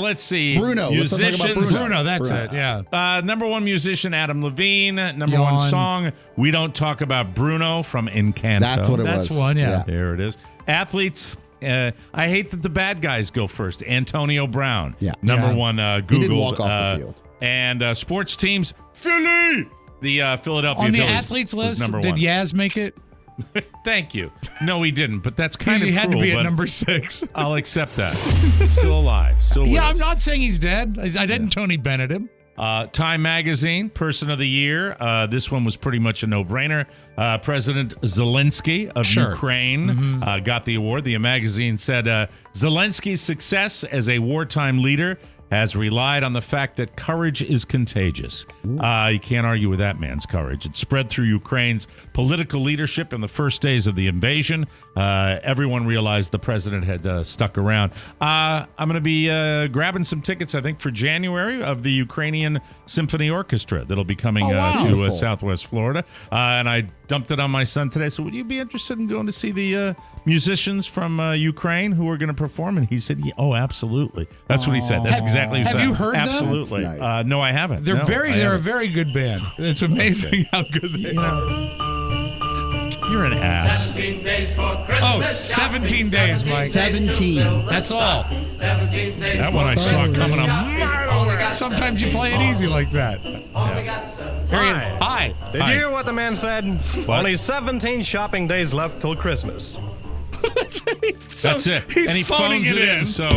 Let's see. Bruno. Musicians. Let's talk about Bruno, that's it. Yeah. Number 1 musician, Adam Levine. Number 1 song, We Don't Talk About Bruno from Encanto. That's what it was. That's one, yeah. There it is. Athletes. I hate that the bad guys go first. Antonio Brown. Yeah. Number 1 Googled. He did walk off the field. And sports teams, Philly. The Philadelphia On the Phillies athletes was list, number did 1. Yaz make it? Thank you. No, he didn't, but that's kind of He had cruel, to be but at number 6. I'll accept that. Still alive. Still with Yeah, us. I'm not saying he's dead. I didn't Tony Bennett him. Time Magazine, Person of the Year. This one was pretty much a no-brainer. President Zelensky of Ukraine got the award. The magazine said Zelensky's success as a wartime leader has relied on the fact that courage is contagious. You can't argue with that man's courage. It spread through Ukraine's political leadership in the first days of the invasion. Everyone realized the president had stuck around. I'm going to be grabbing some tickets, I think, for January of the Ukrainian Symphony Orchestra that'll be coming to Southwest Florida. And I dumped it on my son today. So would you be interested in going to see the musicians from Ukraine who are going to perform? And he said, oh, absolutely. That's what he said. That's exactly what he said. Have you heard them? Absolutely. Nice. No, I haven't. They're a very good band. It's amazing how good they are. You're an ass. 17 days for Christmas. 17 days, Mike. 17. That's all. 17 days. That one I saw coming up. Sometimes you play it easy like that. Hi. Did you hear what the man said? Only 17 shopping days left till Christmas. That's it. He's and he phoning phones it in. So,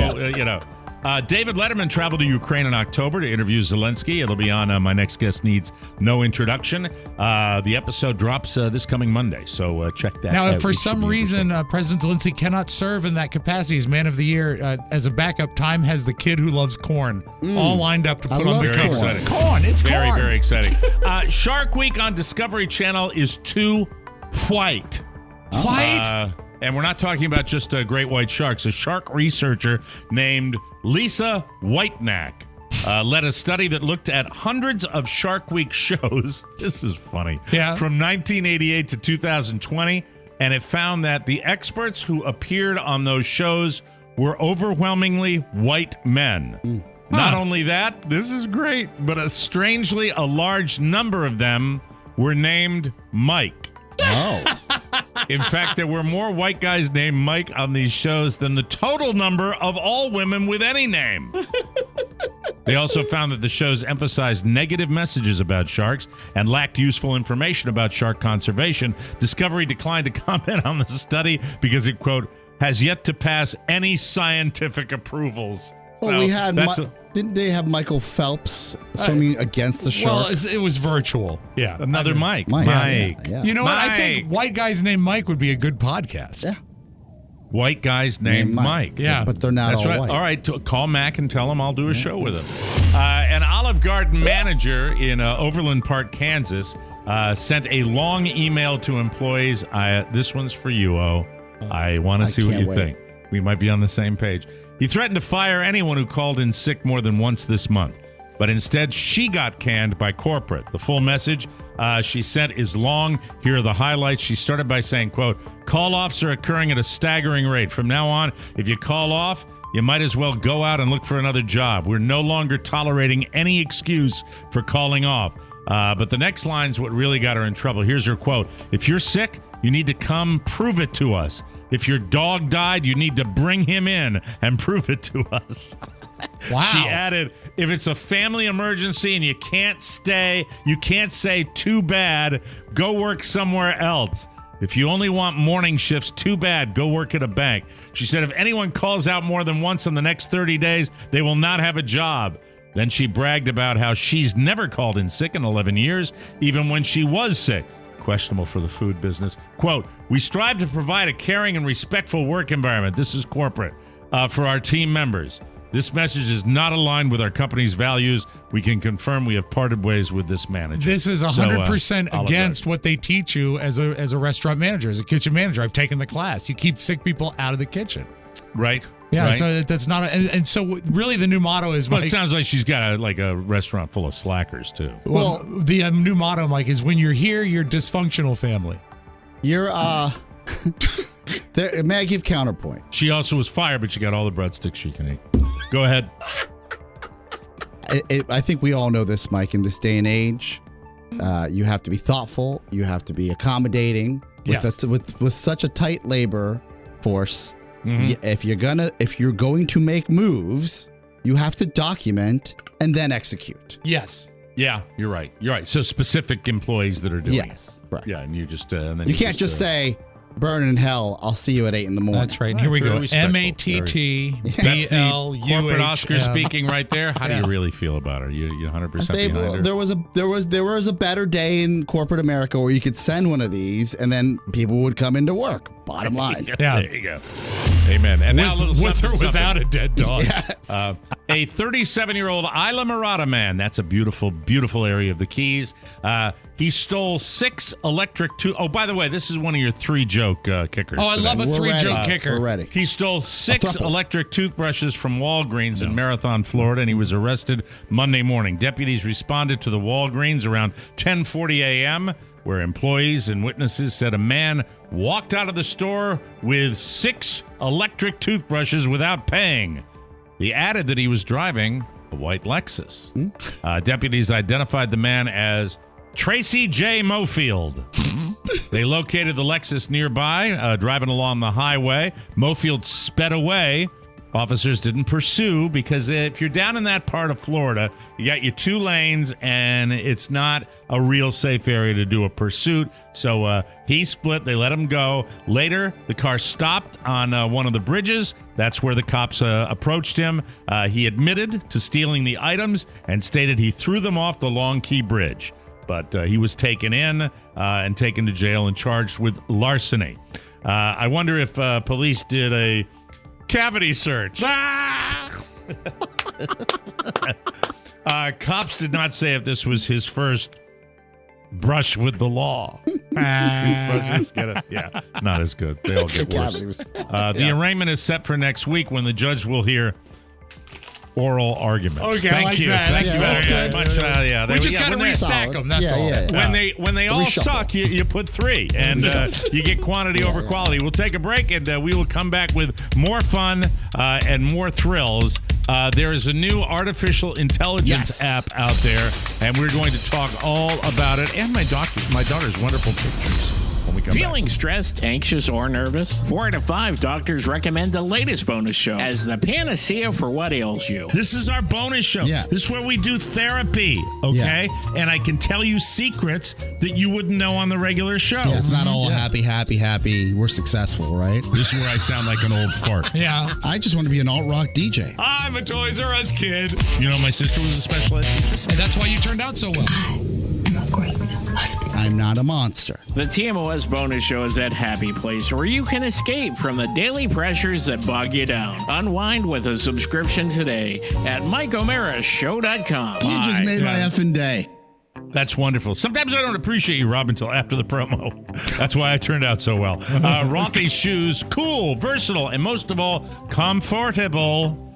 David Letterman traveled to Ukraine in October to interview Zelensky. It'll be on My Next Guest Needs No Introduction. The episode drops this coming Monday, so check that out. Now, if for some reason President Zelensky cannot serve in that capacity as Man of the Year, as a backup, Time has the kid who loves corn all lined up to put on the Very cover. exciting. Corn, it's very, corn. very exciting. Shark Week on Discovery Channel is too white. White? And we're not talking about just great white sharks. A shark researcher named Lisa Whitenack led a study that looked at hundreds of Shark Week shows. This is funny. Yeah. From 1988 to 2020. And it found that the experts who appeared on those shows were overwhelmingly white men. Not only that, this is great, but strangely, a large number of them were named Mike. Oh. In fact, there were more white guys named Mike on these shows than the total number of all women with any name. They also found that the shows emphasized negative messages about sharks and lacked useful information about shark conservation. Discovery declined to comment on the study because it, quote, has yet to pass any scientific approvals. Well, we had didn't they have Michael Phelps swimming against the shark? Well, it was virtual. Yeah. Another Mike. Yeah. You know what? I Mike. think White Guys Named Mike would be a good podcast. Yeah. White guys named Mike. Yeah. But they're not That's all right. white. All right, call Mac and tell him I'll do a show with him. An Olive Garden manager in Overland Park, Kansas, sent a long email to employees. This one's for you, O. I want to see what you think. We might be on the same page. He threatened to fire anyone who called in sick more than once this month. But instead, she got canned by corporate. The full message she sent is long. Here are the highlights. She started by saying, quote, call-offs are occurring at a staggering rate. From now on, if you call off, you might as well go out and look for another job. We're no longer tolerating any excuse for calling off. But the next line's what really got her in trouble. Here's her quote. If you're sick, you need to come prove it to us. If your dog died, you need to bring him in and prove it to us. Wow. She added, if it's a family emergency and you can't stay, you can't say too bad, go work somewhere else. If you only want morning shifts, too bad, go work at a bank. She said if anyone calls out more than once in the next 30 days, they will not have a job. Then she bragged about how she's never called in sick in 11 years, even when she was sick. Questionable for the food business. Quote, we strive to provide a caring and respectful work environment. This is corporate for our team members. This message is not aligned with our company's values. We can confirm we have parted ways with this manager. This is 100% against what they teach you as a restaurant manager, as a kitchen manager. I've taken the class. You keep sick people out of the kitchen. Right. Yeah, right. so that's not, and so really the new motto is. Well, Mike, it sounds like she's got a restaurant full of slackers too. Well, the new motto, Mike, is when you're here, you're dysfunctional family. You're may I give counterpoint? She also was fired, but she got all the breadsticks she can eat. Go ahead. I think we all know this, Mike. In this day and age, you have to be thoughtful. You have to be accommodating. With such a tight labor force. Mm-hmm. If you're going to make moves, you have to document and then execute. Yes. Yeah, you're right. You're right. So specific employees that are doing it. Right. Yeah, and you just and then you can't just say, burn in hell, I'll see you at 8 a.m. That's right. And here we go. MATTBLUH. That's the corporate Oscar speaking right there. How do you really feel about her? You 100% behind her? There was a better day in corporate America where you could send one of these and then people would come into work. Bottom line. Yeah. There you go. Amen. And now a little with or without a dead dog. Yes. A 37-year-old Isla Mirada man. That's a beautiful, beautiful area of the Keys. He stole 6 electric Oh, by the way, this is one of your 3-joke kickers. Oh, I today. love a 3-joke kicker. We're ready. He stole 6 electric toothbrushes from Walgreens in Marathon, Florida, and he was arrested Monday morning. Deputies responded to the Walgreens around 10:40 a.m., where employees and witnesses said a man walked out of the store with 6 electric toothbrushes without paying. He added that he was driving a white Lexus. Deputies identified the man as Tracy J. Mofield. They located the Lexus nearby, driving along the highway. Mofield sped away. Officers didn't pursue because if you're down in that part of Florida, you got your 2 lanes and it's not a real safe area to do a pursuit. So he split. They let him go. Later, the car stopped on one of the bridges. That's where the cops approached him. He admitted to stealing the items and stated he threw them off the Long Key Bridge. But he was taken in and taken to jail and charged with larceny. I wonder if police did a cavity search. Cops did not say if this was his first brush with the law. Toothbrushes, get it? Yeah, not as good. They all get worse. The arraignment is set for next week when the judge will hear oral arguments. Okay, Thank you. Thank you very much. We just got to restack them. That's all. When they all suck, you put 3, and you get quantity over quality. We'll take a break, and we will come back with more fun and more thrills. There is a new artificial intelligence app out there, and we're going to talk all about it, and my daughter's wonderful pictures. When we come Feeling back. stressed, anxious, or nervous? 4 out of 5 doctors recommend the latest bonus show as the panacea for what ails you. This is our bonus show. Yeah. This is where we do therapy, okay? Yeah. And I can tell you secrets that you wouldn't know on the regular show. Yeah, it's not all happy. We're successful, right? This is where I sound like an old fart. Yeah. I just want to be an alt-rock DJ. I'm a Toys R Us kid. You know, my sister was a special ed teacher. And that's why you turned out so well. I'm a great husband. I'm not a monster. The TMOS bonus show is that happy place where you can escape from the daily pressures that bog you down. Unwind with a subscription today at MikeO'MaraShow.com. You just made my effing day. That's wonderful. Sometimes I don't appreciate you, Rob, until after the promo. That's why I turned out so well. Rothy's shoes, cool, versatile, and most of all, comfortable.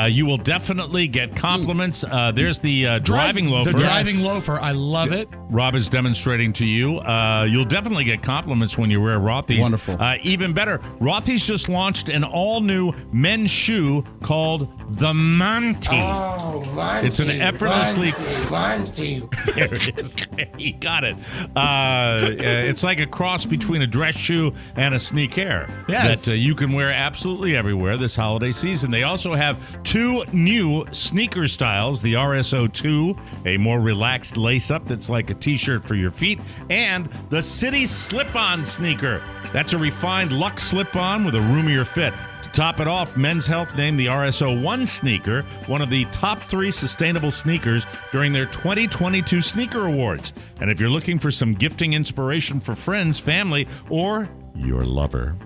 You will definitely get compliments. There's the driving loafer. The driving loafer. I love it. Rob is demonstrating to you. You'll definitely get compliments when you wear Rothy's. Wonderful. Even better, Rothy's just launched an all-new men's shoe called the Monty. Oh, Monty. It's an effortlessly... Monty. There it is. You got it. It's like a cross between a dress shoe and a sneaker that you can wear absolutely everywhere this holiday season. They also have 2 new sneaker styles, the RSO2, a more relaxed lace-up that's like a t-shirt for your feet, and the City Slip-On sneaker. That's a refined luxe slip-on with a roomier fit. To top it off, Men's Health named the RSO1 sneaker one of the top 3 sustainable sneakers during their 2022 Sneaker Awards. And if you're looking for some gifting inspiration for friends, family, or your lover,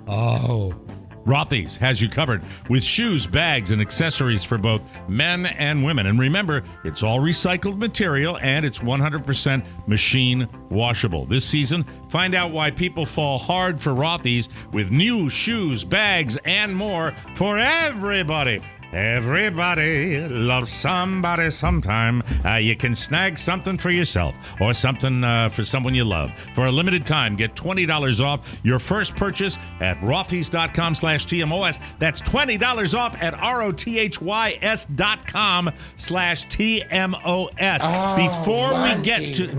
Rothy's has you covered with shoes, bags, and accessories for both men and women. And remember, it's all recycled material and it's 100% machine washable. This season, find out why people fall hard for Rothy's with new shoes, bags, and more for everybody. Everybody loves somebody sometime. You can snag something for yourself or something for someone you love. For a limited time, get $20 off your first purchase at rothys.com/TMOS. That's $20 off at rothys.com/TMOS. Before we get to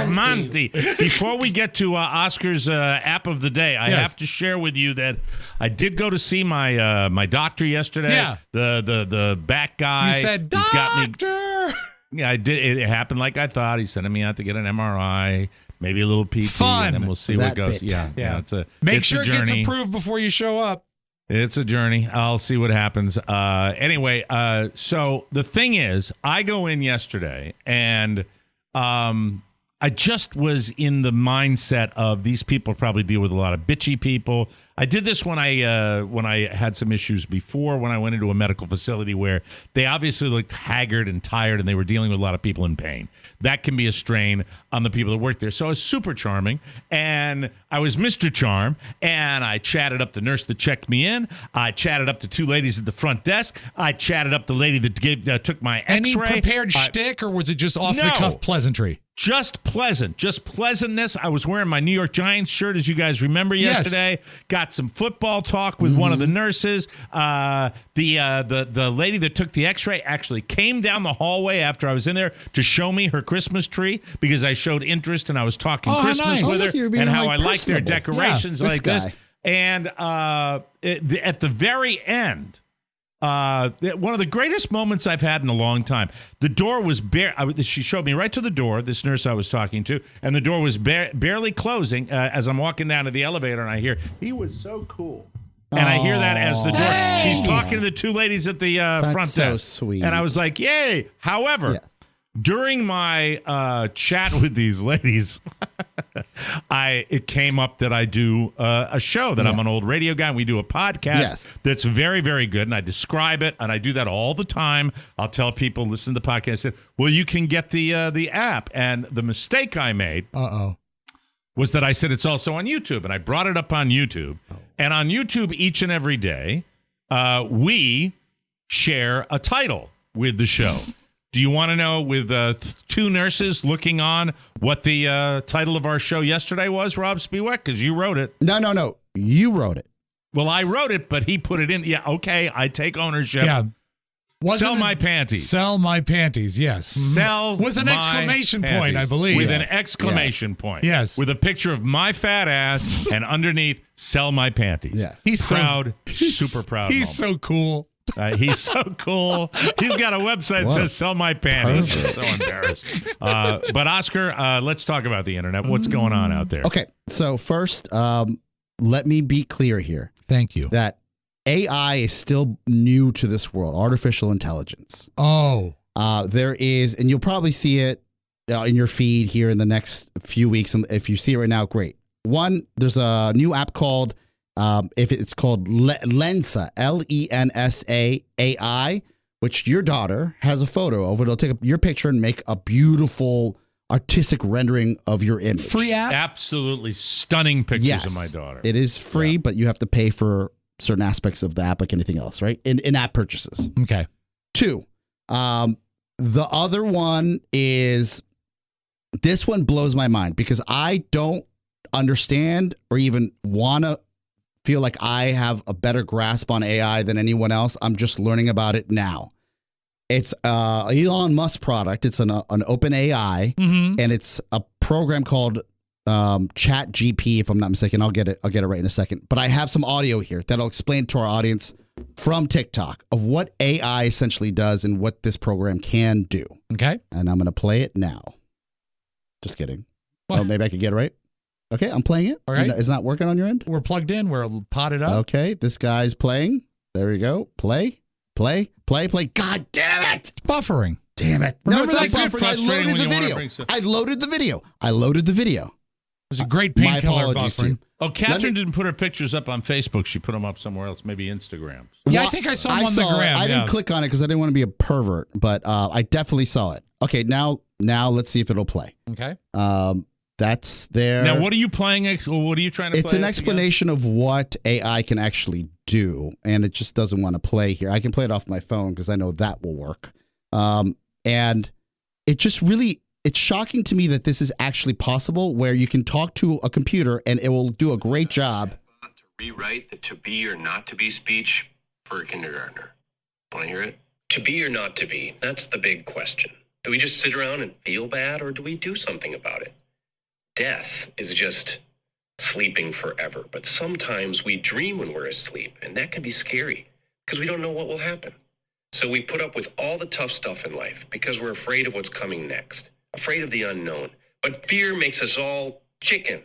Monty. Before we get to Oscar's app of the day, I have to share with you that I did go to see my my doctor yesterday. Yeah. The back guy. You said, doctor! Yeah, I did. It happened like I thought. He's sending me out to get an MRI, maybe a little PT, Fun. and then we'll see what goes. Yeah. Make it's sure a it gets journey. approved before you show up. It's a journey. I'll see what happens. Anyway, so the thing is, I go in yesterday, and I just was in the mindset of these people probably deal with a lot of bitchy people. I did this when I had some issues before, when I went into a medical facility where they obviously looked haggard and tired and they were dealing with a lot of people in pain. That can be a strain on the people that work there. So I was super charming, and I was Mr. Charm, and I chatted up the nurse that checked me in. I chatted up the two ladies at the front desk. I chatted up the lady that took my X-ray. Any prepared shtick, or was it just off-the-cuff pleasantry? Just pleasantness. I was wearing my New York Giants shirt, as you guys remember yesterday. Got some football talk with one of the nurses. The lady that took the X-ray actually came down the hallway after I was in there to show me her Christmas tree because I showed interest and I was talking Christmas with her and how I like their decorations like this. And at the very end, one of the greatest moments I've had in a long time. The door was she showed me right to the door, this nurse I was talking to, and the door was barely closing as I'm walking down to the elevator, and I hear, he was so cool. And I hear that as the door. She's talking to the two ladies at the front desk. That's so sweet. And I was like, yay. However, during my chat with these ladies, it came up that I do a show, that I'm an old radio guy, and we do a podcast that's very, very good, and I describe it, and I do that all the time. I'll tell people, listen to the podcast, I said, well, you can get the app. And the mistake I made was that I said it's also on YouTube, and I brought it up on YouTube. And on YouTube each and every day, we share a title with the show. Do you want to know, with two nurses looking on, what the title of our show yesterday was, Rob Spiewak? Because you wrote it. No. You wrote it. Well, I wrote it, but he put it in. Yeah, okay, I take ownership. Yeah. Sell my panties. Sell my panties, yes. Sell with an exclamation panties. Point, I believe. With an exclamation point. Yes. With a picture of my fat ass and underneath, sell my panties. Yes. He's proud, super proud. He's so cool. He's so cool. He's got a website that says "Sell My Panties." I'm so embarrassed. But Oscar, let's talk about the internet. What's going on out there? Okay, so first, let me be clear here. Thank you. That AI is still new to this world. Artificial intelligence. There is, and you'll probably see it in your feed here in the next few weeks. And if you see it right now, great. One, there's a new app called. If it's called Lensa, Lensa AI, which your daughter has a photo of. It'll take your picture and make a beautiful artistic rendering of your image. Free app? Absolutely stunning pictures of my daughter. It is free, but you have to pay for certain aspects of the app like anything else, right? In-app purchases. Okay. 2, the other one is, this one blows my mind because I don't understand or even want to feel like I have a better grasp on AI than anyone else. I'm just learning about it now. It's Elon Musk product. It's an open AI, and it's a program called Chat GP, if I'm not mistaken. I'll get it right in a second. But I have some audio here that'll explain to our audience from TikTok of what AI essentially does and what this program can do. Okay. And I'm going to play it now. Just kidding. What? Oh, maybe I could get it right. Okay, I'm playing it. All right. It's not working on your end? We're plugged in. We're potted up. Okay, this guy's playing. There we go. Play. God damn it! It's buffering. Damn it. Remember no, that it's not buffering. I loaded the video. I loaded the video. It was a great painkiller buffering. Oh, Catherine didn't put her pictures up on Facebook. She put them up somewhere else, maybe Instagram. Yeah, I think I saw them on the gram. I didn't click on it because I didn't want to be a pervert, but I definitely saw it. Okay, now let's see if it'll play. Okay. That's there. Now, what are you playing? What are you trying to play? It's an explanation of what AI can actually do, and it just doesn't want to play here. I can play it off my phone because I know that will work. And it just really, it's shocking to me that this is actually possible, where you can talk to a computer and it will do a great job. To rewrite the to be or not to be speech for a kindergartner. Want to hear it? To be or not to be, that's the big question. Do we just sit around and feel bad, or do we do something about it? Death is just sleeping forever, but sometimes we dream when we're asleep, and that can be scary because we don't know what will happen. So we put up with all the tough stuff in life because we're afraid of what's coming next, afraid of the unknown. But fear makes us all chicken,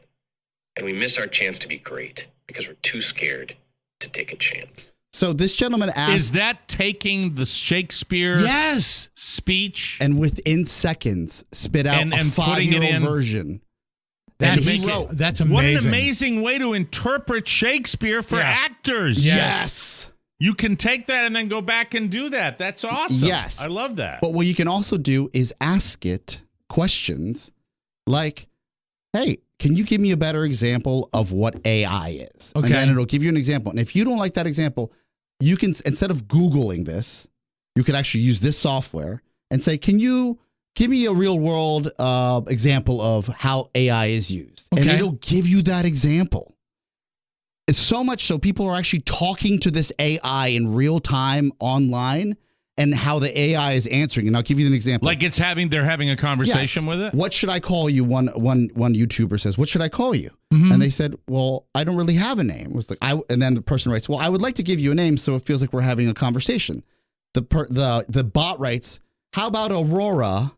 and we miss our chance to be great because we're too scared to take a chance. So this gentleman asked... Is that taking the Shakespeare speech? And within seconds, spit out a 5-year-old version. That's amazing. What an amazing way to interpret Shakespeare for actors. Yes. You can take that and then go back and do that. That's awesome. Yes. I love that. But what you can also do is ask it questions like, hey, can you give me a better example of what AI is? Okay. And then it'll give you an example. And if you don't like that example, you can, instead of Googling this, you could actually use this software and say, can you give me a real world example of how AI is used? Okay. And it'll give you that example. It's so much so people are actually talking to this AI in real time online and how the AI is answering. And I'll give you an example. Like they're having a conversation with it? What should I call you? One YouTuber says, what should I call you? Mm-hmm. And they said, well, I don't really have a name. It was like, and then the person writes, well, I would like to give you a name so it feels like we're having a conversation. The bot writes, how about Aurora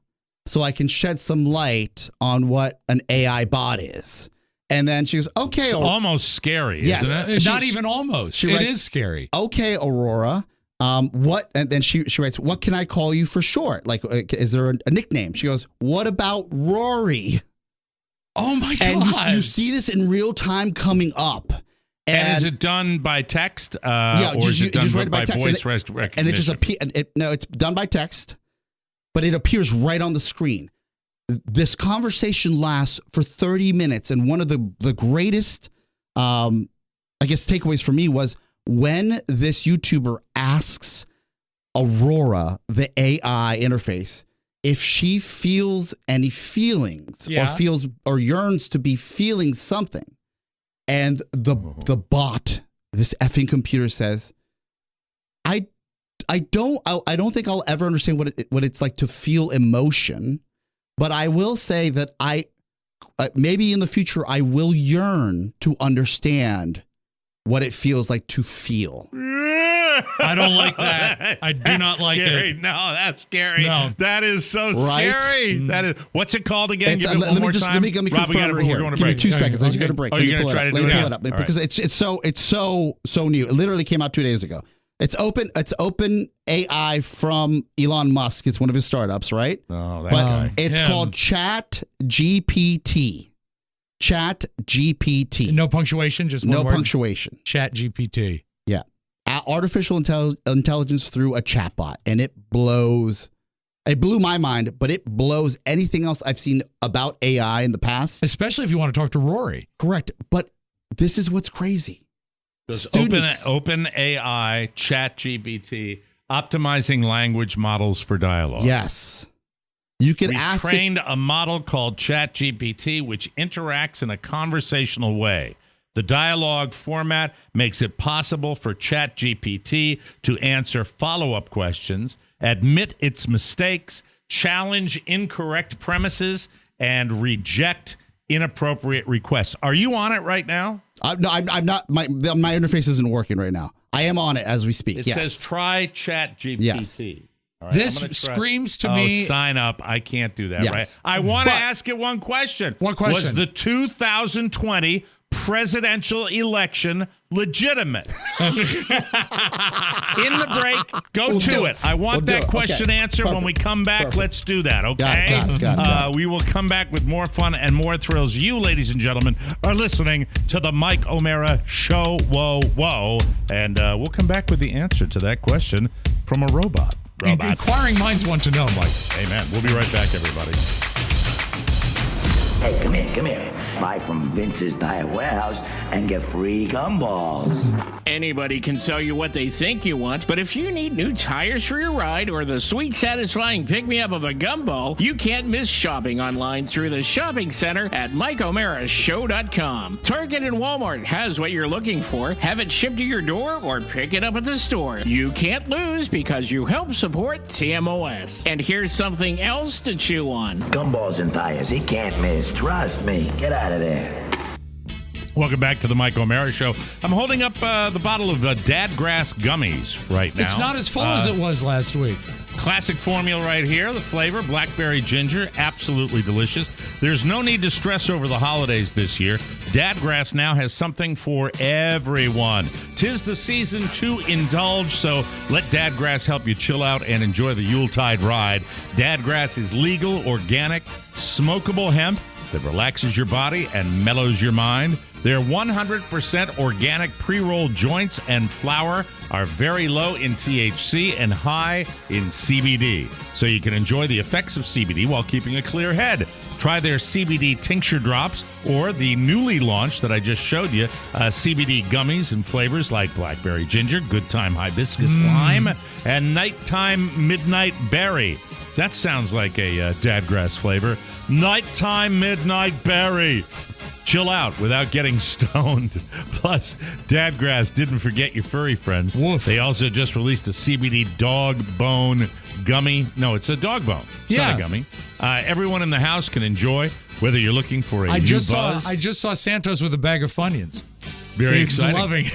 so I can shed some light on what an AI bot is? And then she goes, okay. It's almost scary, yes. isn't it? It's not even almost. It is scary. Okay, Aurora. What? And then she writes, what can I call you for short? Like, is there a nickname? She goes, what about Rory? Oh my God. And you see this in real time coming up. And is it done by text? Or is it done by voice recognition? And it just no, it's done by text, but it appears right on the screen. This conversation lasts for 30 minutes. And one of the greatest, I guess, takeaways for me was when this YouTuber asks Aurora, the AI interface, if she feels any feelings or feels or yearns to be feeling something. And the bot, this effing computer says, I don't think I'll ever understand what it's like to feel emotion. But I will say that maybe in the future, I will yearn to understand what it feels like to feel. I don't like that. I do not like it. No, that's scary. No. That is so scary. That is. What's it called again? Give it one more time. Let me confirm right here. Give me 2 seconds. As you go to break. Oh, you're going to try to do it? Let me pull it up because it's so new. It literally came out 2 days ago. It's open AI from Elon Musk. It's one of his startups, right? Oh, that but guy. It's called Chat GPT. Chat GPT. No punctuation, just one no word? punctuation. Chat GPT. Yeah. Artificial intelligence through a chatbot, and it blew my mind, but it blows anything else I've seen about AI in the past. Especially if you want to talk to Rory. Correct. But this is what's crazy. Open AI, Chat GPT, optimizing language models for dialogue. Yes. You can ask. We trained a model called Chat GPT, which interacts in a conversational way. The dialogue format makes it possible for Chat GPT to answer follow-up questions, admit its mistakes, challenge incorrect premises, and reject inappropriate requests. Are you on it right now? No, I'm not. My interface isn't working right now. I am on it as we speak. It says try Chat GPT. Yes. All right, this screams to me. Sign up. I can't do that, right? I want to ask it one question. What question? Was the 2020 presidential election legitimate? In the break, go to it. I want that question answered. When we come back, let's do that, okay? Got it. We will come back with more fun and more thrills. You, ladies and gentlemen, are listening to the Mike O'Mara Show. Whoa, whoa. And we'll come back with the answer to that question from a robot. Inquiring minds want to know, Mike. Amen. We'll be right back, everybody. Hey, come here. Buy from Vince's Tire Warehouse and get free gumballs. Anybody can sell you what they think you want, but if you need new tires for your ride or the sweet, satisfying pick-me-up of a gumball, you can't miss shopping online through the shopping center at MikeO'MaraShow.com. Target and Walmart has what you're looking for. Have it shipped to your door or pick it up at the store. You can't lose because you help support TMOS. And here's something else to chew on. Gumballs and tires, he can't miss. Trust me. Get out of there. Welcome back to the Mike O'Mara Show. I'm holding up the bottle of Dadgrass gummies right now. It's not as full as it was last week. Classic formula right here. The flavor, blackberry ginger, absolutely delicious. There's no need to stress over the holidays this year. Dadgrass now has something for everyone. 'Tis the season to indulge, so let Dadgrass help you chill out and enjoy the Yuletide ride. Dadgrass is legal, organic, smokable hemp, that relaxes your body and mellows your mind. Their 100% organic pre-rolled joints and flour are very low in THC and high in CBD, so you can enjoy the effects of CBD while keeping a clear head. Try their CBD tincture drops or the newly launched that I just showed you, CBD gummies and flavors like blackberry ginger, good time hibiscus lime, and nighttime midnight berry. That sounds like a dadgrass flavor. Nighttime midnight berry. Chill out without getting stoned. Plus, Dadgrass didn't forget your furry friends. Woof. They also just released a CBD dog bone gummy. No, it's a dog bone. It's not a gummy. Everyone in the house can enjoy, whether you're looking for a new buzz. I just saw Santos with a bag of Funyuns. Very He's exciting. loving.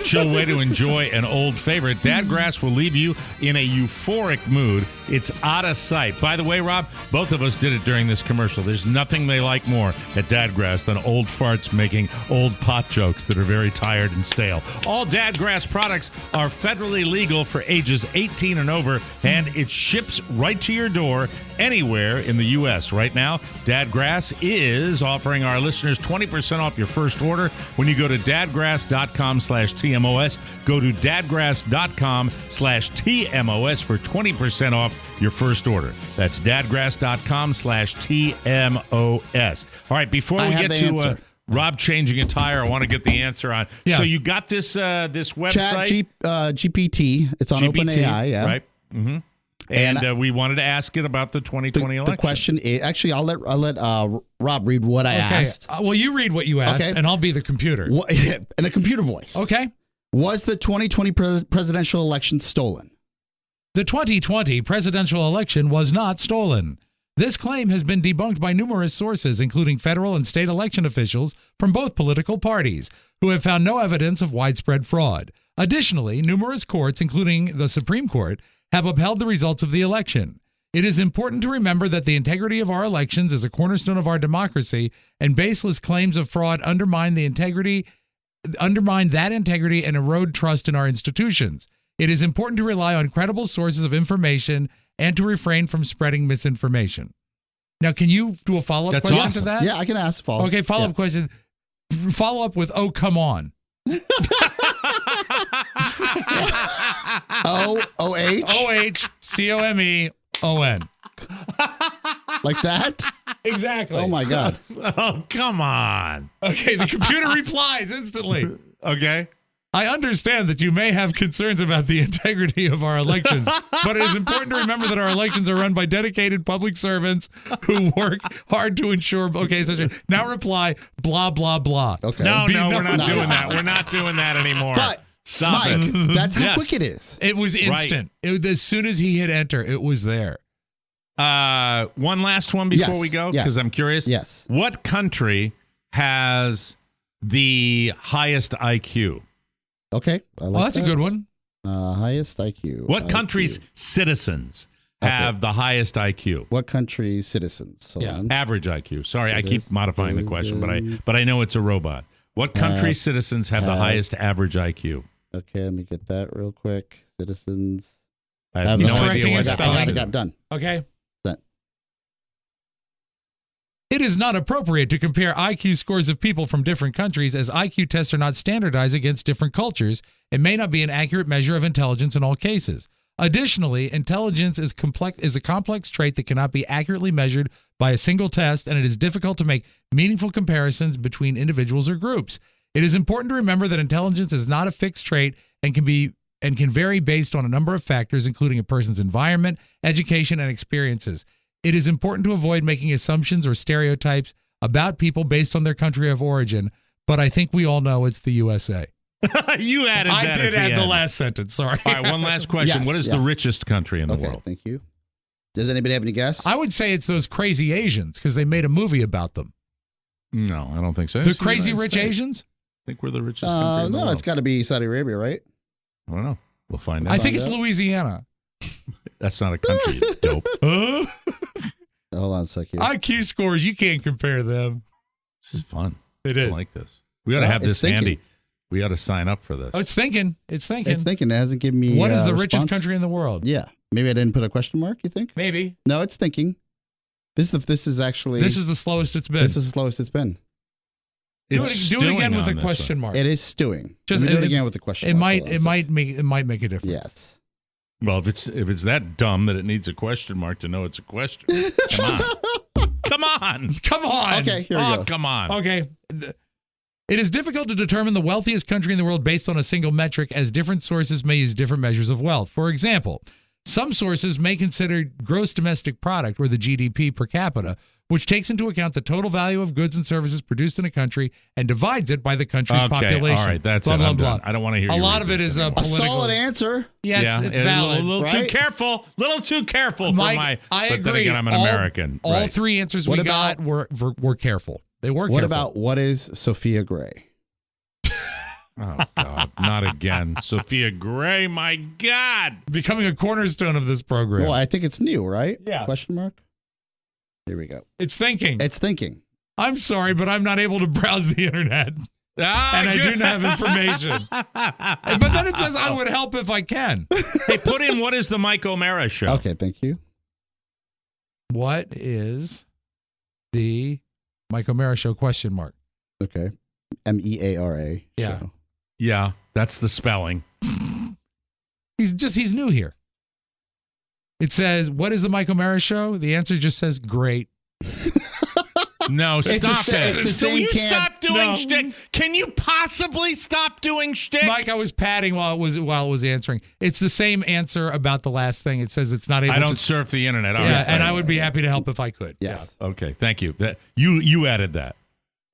Chill way to enjoy an old favorite. Dadgrass will leave you in a euphoric mood. It's out of sight. By the way, Rob, both of us did it during this commercial. There's nothing they like more at Dadgrass than old farts making old pot jokes that are very tired and stale. All Dadgrass products are federally legal for ages 18 and over, and it ships right to your door anywhere in the U.S. Right now, Dadgrass is offering our listeners 20% off your first order when you go to dadgrass.com/TMOS. Go to dadgrass.com/TMOS for 20% off your first order. That's dadgrass.com/TMOS. All right, before we get to Rob changing a tire, I want to get the answer on. Yeah. So you got this this website? GPT. It's on OpenAI, yeah. Right. Mm-hmm. And we wanted to ask it about the 2020 election. The question is, actually, I'll let Rob read what I asked. Well, you read what you asked, and I'll be the computer. In a computer voice. Okay. Was the 2020 presidential election stolen? The 2020 presidential election was not stolen. This claim has been debunked by numerous sources, including federal and state election officials from both political parties, who have found no evidence of widespread fraud. Additionally, numerous courts, including the Supreme Court, have upheld the results of the election. It is important to remember that the integrity of our elections is a cornerstone of our democracy, and baseless claims of fraud undermine that integrity and erode trust in our institutions. It is important to rely on credible sources of information and to refrain from spreading misinformation. Now, can you do a follow-up question to that? Yeah, I can ask a follow-up. Okay, follow-up question. Follow up with, oh, come on. O-O-H? O-H-C-O-M-E-O-N. Like that? Exactly. Oh, my God. Oh, come on. Okay, the computer replies instantly. Okay. I understand that you may have concerns about the integrity of our elections, but it is important to remember that our elections are run by dedicated public servants who work hard to ensure. Okay, now reply, blah, blah, blah. Okay. No, we're not doing that. We're not doing that anymore. But, stop Mike, it. That's how quick it is. It was instant. Right. As soon as he hit enter, it was there. One last one before we go, because I'm curious. Yes. What country has the highest IQ? Okay. That's a good one. Highest IQ. What country's citizens have the highest IQ? What country's citizens? Average IQ. Sorry, I keep modifying the question, but I know it's a robot. What country's citizens have the highest average IQ? Okay, let me get that real quick. Citizens. I have no idea what I got done. Okay. It is not appropriate to compare IQ scores of people from different countries, as IQ tests are not standardized against different cultures and may not be an accurate measure of intelligence in all cases. Additionally, intelligence is a complex trait that cannot be accurately measured by a single test, and it is difficult to make meaningful comparisons between individuals or groups. It is important to remember that intelligence is not a fixed trait and can vary based on a number of factors, including a person's environment, education, and experiences. It is important to avoid making assumptions or stereotypes about people based on their country of origin, but I think we all know it's the USA. You added that. I did add the last sentence, sorry. All right, one last question. Yes, what is the richest country in the world? Thank you. Does anybody have any guess? I would say it's those crazy Asians, because they made a movie about them. No, I don't think so. The crazy rich Asians? I think we're the richest country in the world. No, it's got to be Saudi Arabia, right? I don't know. We'll find out. I think it's Louisiana. That's not a country, you dope. Hold on a second. IQ scores, you can't compare them. This is fun. It is. I like this. We ought to have this handy. We ought to sign up for this. Oh, it's thinking. It's thinking. It hasn't given me what is the richest country in the world? Yeah. Maybe I didn't put a question mark, you think? Maybe. No, it's thinking. This is actually. This is the slowest it's been. This is the slowest it's been. Do it again with a question mark. It is stewing. Just do it again with a question mark. It might make a difference. Yes. Well, if it's that dumb that it needs a question mark to know it's a question. Come on. Okay, here we go. Come on. Okay. It is difficult to determine the wealthiest country in the world based on a single metric, as different sources may use different measures of wealth. For example, some sources may consider gross domestic product, or the GDP per capita, which takes into account the total value of goods and services produced in a country and divides it by the country's population. All right, that's blah, it. blah, I'm blah. done. I don't want to hear a lot of it is a political. A solid answer. Yeah, it's valid. A little right? too careful. Little too careful Mike, for my. I but agree. Then again, I'm an American. All right. three answers What we about- got were careful. They were careful. What about what is Sophia Gray? Oh, God. Not again. Sophia Gray, my God. Becoming a cornerstone of this program. Well, I think it's new, right? Yeah. Question mark? Here we go. It's thinking. It's thinking. I'm sorry, but I'm not able to browse the internet. And I do not have information. But then it says I would help if I can. Hey, put in what is the Mike O'Mara show? Okay, thank you. What is the Mike O'Mara show? Question mark. Okay. MEARA. Yeah. show. Yeah, that's the spelling. He's new here. It says, what is the Mike O'Mara show? The answer just says great. No, stop it. It's the Can you same stop doing shtick? Can you possibly stop doing shtick? Mike, I was padding while it was answering. It's the same answer about the last thing. It says it's not able I don't surf the internet. All right. and I would be happy to help if I could. Yes. Yeah. Okay, thank you. You added that.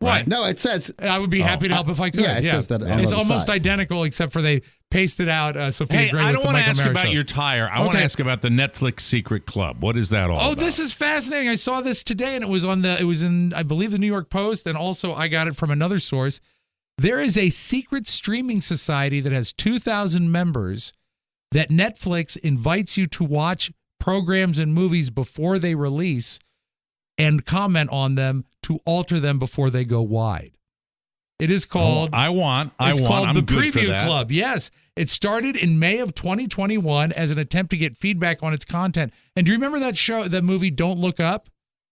Right. No, it says. I would be happy to help if I could. Yeah, it says that on It's the almost side. identical, except for they pasted out Sophia Hey, Gray I with don't the want to Mike ask O'Mara about show. your tire. I want to ask about the Netflix Secret Club. What is that all about? Oh, this is fascinating. I saw this today, and it was in, I believe, the New York Post, and also I got it from another source. There is a secret streaming society that has 2,000 members that Netflix invites you to watch programs and movies before they release and comment on them to alter them before they go wide. It is called. It's called I'm the good for Preview that. Club. Yes, it started in May of 2021 as an attempt to get feedback on its content. And do you remember that movie Don't Look Up?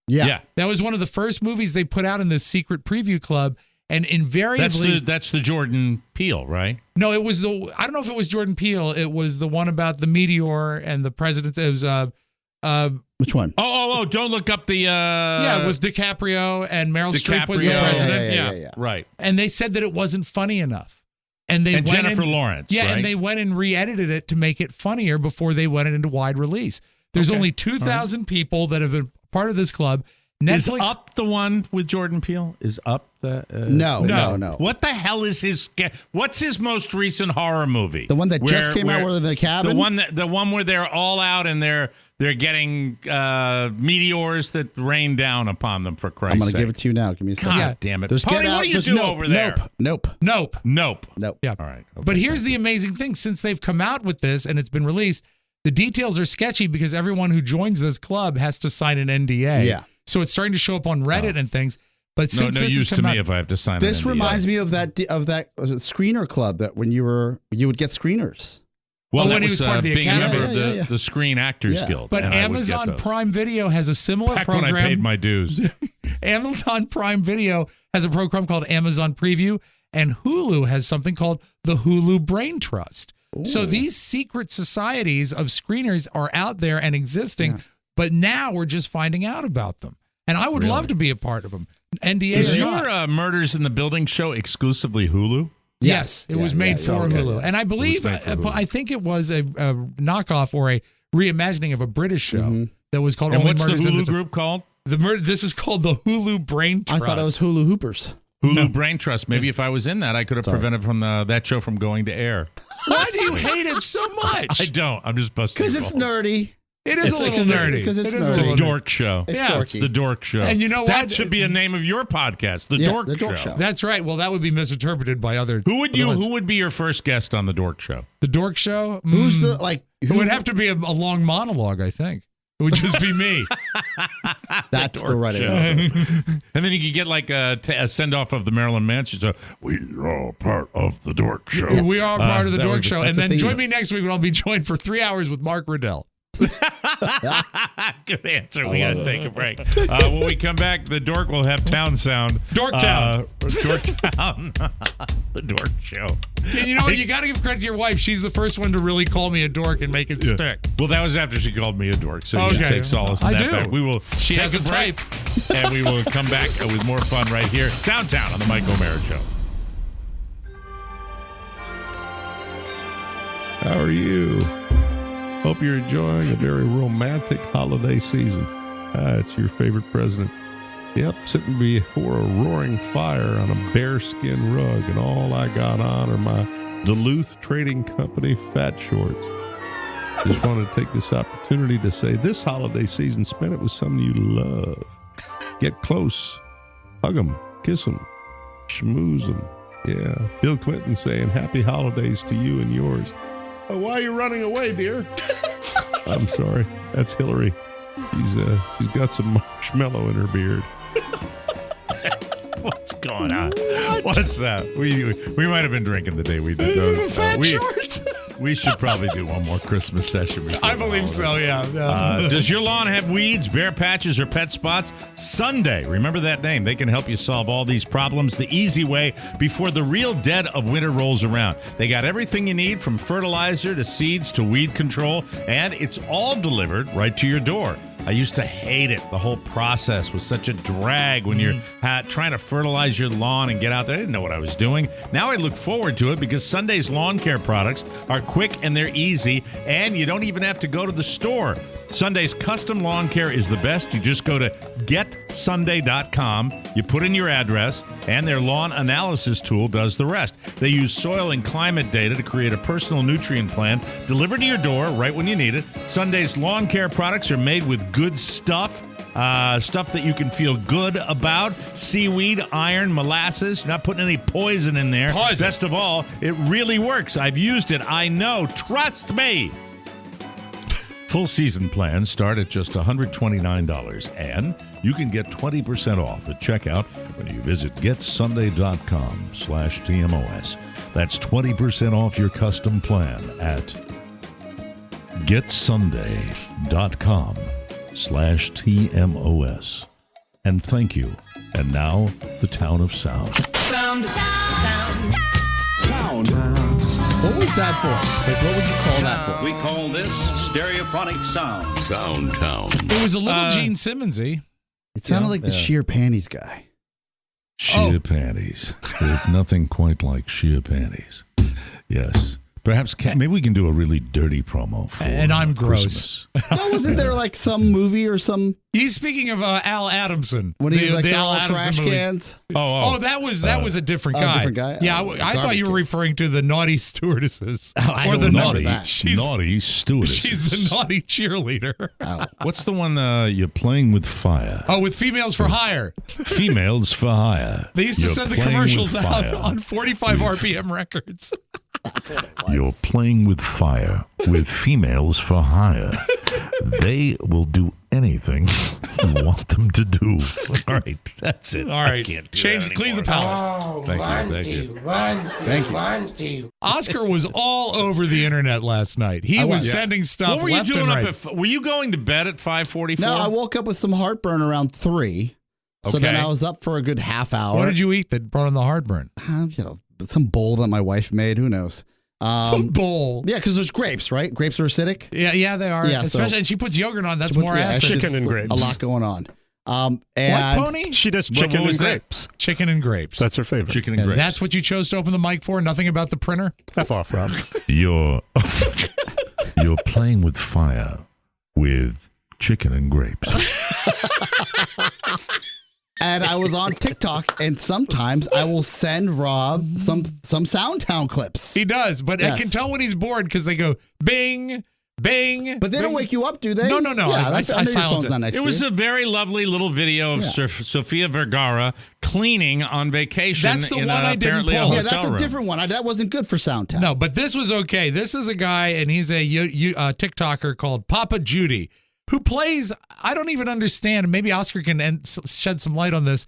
Yeah. That was one of the first movies they put out in this secret preview club. And invariably, that's the Jordan Peele, right? No, it was I don't know if it was Jordan Peele. It was the one about the meteor and the president. It was Which one? Oh! Don't Look Up the. Yeah, it was DiCaprio and Meryl Streep was the president. Yeah, right. And they said that it wasn't funny enough. And Jennifer Lawrence. Yeah, right? and they went and re-edited it to make it funnier before they went into wide release. There's only 2,000 people that have been part of this club. Netflix, is Up the one with Jordan Peele? Is Up the? No. What the hell is what's his most recent horror movie? The one that just came out with the cabin. The one where they're all out and they're getting meteors that rain down upon them. For Christ's sake, I'm going to give it to you now. Give me a second. God damn it, There's Pony, Get Out. what do you There's do over there? Nope. Yeah. All right. Okay, but here's the amazing thing: since they've come out with this and it's been released, the details are sketchy because everyone who joins this club has to sign an NDA. Yeah. So it's starting to show up on Reddit and things. But no since this use has to come me out, if I have to sign. This an NDA. reminds me of that screener club that when you would get screeners. Well, when that he was part of the being Academy. a member of the Screen Actors Guild. But and Amazon Prime Video has a similar Back program. when I paid my dues. Amazon Prime Video has a program called Amazon Preview, and Hulu has something called the Hulu Brain Trust. Ooh. So these secret societies of screeners are out there and existing, but now we're just finding out about them. And I would love to be a part of them. NDA Is or your not. Murders in the Building show exclusively Hulu? Yes, it was made for Hulu. And I believe, I think it was a knockoff or a reimagining of a British show that was called And Only what's Murders the in Hulu group called? This is called the Hulu Brain Trust. I thought it was Hulu Hoopers. Hulu Brain Trust. Maybe if I was in that, I could have prevented from that show from going to air. Why do you hate it so much? I don't. I'm just busting. Because it's nerdy. It is a little nerdy. Because it's a dork show. It's the dork show. And you know what? That should be a name of your podcast, the Dork Show. That's right. Well, that would be misinterpreted by other. Who would be your first guest on the Dork Show? The Dork Show? Who's the It would have to be a long monologue, I think. It would just be me. That's the right answer. And then you could get like a send off of the Marilyn Manson. So we're all part of the Dork Show. We are part of the Dork Show. And then theme. join me next week when I'll be joined for 3 hours with Mark Riddell. Good answer. We got to take a break. When we come back, the dork will have town sound. Dorktown. Dorktown. The dork show. And you know what? You got to give credit to your wife. She's the first one to really call me a dork and make it stick. Well, that was after she called me a dork, so you should take solace in that fact. We will she take has a break, type. and we will come back with more fun right here. Soundtown on the Mike O'Mara Show. How are you? Hope you're enjoying a very romantic holiday season. It's your favorite president. Yep, sitting before a roaring fire on a bearskin rug, and all I got on are my Duluth Trading Company fat shorts. Just wanted to take this opportunity to say this holiday season, spend it with someone you love. Get close, hug them, kiss them, schmooze them. Yeah, Bill Clinton saying happy holidays to you and yours. Oh, why are you running away, dear? I'm sorry. That's Hillary. She's got some marshmallow in her beard. What's going on? What's that? We might have been drinking the day we did those. Fat shorts. We should probably do one more Christmas session. I believe so, yeah. Does your lawn have weeds, bare patches, or pet spots? Sunday, remember that name. They can help you solve all these problems the easy way before the real dead of winter rolls around. They got everything you need from fertilizer to seeds to weed control, and it's all delivered right to your door. I used to hate it. The whole process was such a drag when you're trying to fertilize your lawn and get out there. I didn't know what I was doing. Now I look forward to it because Sunday's lawn care products are quick and they're easy, and you don't even have to go to the store. Sunday's custom lawn care is the best. You just go to getsunday.com, you put in your address, and their lawn analysis tool does the rest. They use soil and climate data to create a personal nutrient plan delivered to your door right when you need it. Sunday's lawn care products are made with good stuff. Stuff that you can feel good about. Seaweed, iron, molasses. You're not putting any poison in there. Best of all, it really works. I've used it. I know. Trust me. Full season plans start at just $129, and you can get 20% off at checkout when you visit getsunday.com/TMOS. That's 20% off your custom plan at getsunday.com/TMOS. And thank you. And now, the Town of Sound. Sound. What was that voice? Like, what would you call that voice? We call this stereophonic sound. Soundtown. It was a little Gene Simmonsy. It sounded like the sheer panties guy. Sheer panties. There's nothing quite like sheer panties. Yes. Perhaps maybe we can do a really dirty promo for and I'm gross. No, wasn't there like some movie or some? He's speaking of Al Adamson. When he was like the all trash movies. cans. Oh, that was a different guy. Different guy. Yeah, I thought you were referring to the naughty stewardesses. Or the naughty. Naughty stewardesses. She's the naughty cheerleader. What's the one you're playing with fire? Oh, with Females for Hire. Females for Hire. They used to send the commercials out on 45 RPM records. You're playing with fire with Females for Hire. They will do anything you want them to do. All right, that's it. All right, clean the palette. Thank you. Oscar was all over the internet last night. He was sending stuff. What were you left doing and up right. were you going to bed at 5:44? No, I woke up with some heartburn around 3. So then I was up for a good half hour. What did you eat that brought on the heartburn? Some bowl that my wife made. Who knows? Bowl. Yeah, because there's grapes, right? Grapes are acidic. Yeah, they are. Yeah, and she puts yogurt on. That's more acid. Chicken and grapes. A lot going on. What pony? She does chicken and grapes. Chicken and grapes. That's her favorite. Chicken and grapes. That's what you chose to open the mic for? Nothing about the printer? F off, Rob. You're playing with fire with chicken and grapes. And I was on TikTok, and sometimes I will send Rob some Soundtown clips. He does, but I can tell when he's bored because they go bing, bing. But they don't wake you up, do they? No. Yeah, I silence it. It was a very lovely little video of Sofia Vergara cleaning on vacation. That's the one I didn't pull. Yeah, that's a different one. That wasn't good for Soundtown. No, but this was okay. This is a guy, and he's a TikToker called Papa Judy, who plays, I don't even understand, maybe Oscar can shed some light on this.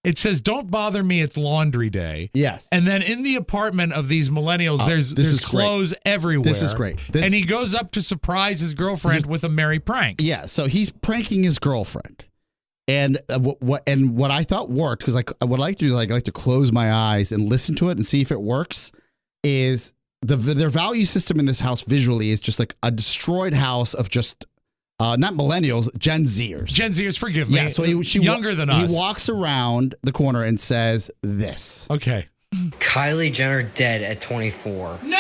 It says, "Don't bother me, it's laundry day." Yes. And then in the apartment of these millennials, there's clothes everywhere. This is great. And he goes up to surprise his girlfriend with a merry prank. Yeah, so he's pranking his girlfriend. And what I thought worked, because what I like to do is I like to close my eyes and listen to it and see if it works, is their value system in this house visually is just like a destroyed house of just not millennials, Gen Zers. Gen Zers, forgive me. Yeah, so younger than us. He walks around the corner and says this. Okay. Kylie Jenner dead at 24. No!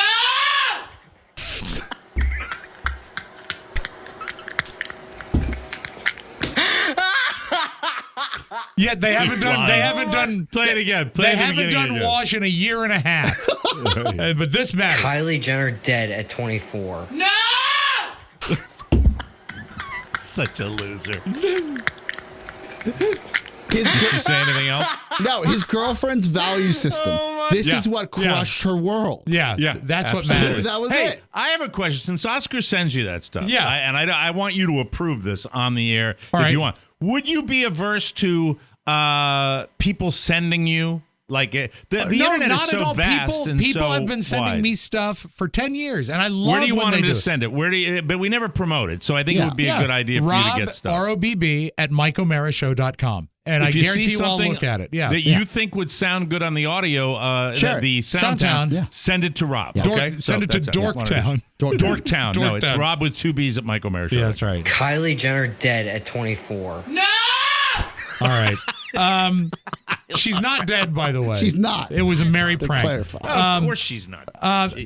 Yet they haven't done. Play it again. They haven't done wash in a year and a half. But this matters. Kylie Jenner dead at 24. No! Such a loser. Did she say anything else? No, his girlfriend's value system. This is what crushed her world. Yeah, that's what matters. That was hey, it. I have a question. Since Oscar sends you that stuff, Yeah. I want you to approve this on the air All if right. you want. Would you be averse to people sending you like the internet is so vast and people so have been sending wide. me stuff for 10 years, and I love. Where do you when want they them to do it. send it? Where do you? But we never promote it, so I think it would be a good idea for you to get stuff. Robb at MikeO'MaraShow.com. And If I you guarantee see you I'll something look at it. Yeah. that you think would sound good on the audio, the Soundtown, send it to Rob. Yeah. Okay? Send it to Dorktown. Dorktown. No, it's Dorktown. Rob with 2 B's at Mike O'Mara Show. Yeah, that's right. Kylie Jenner dead at 24. No! All right. She's not dead, by the way. She's not. It was a merry prank. Clarify. Of course she's not.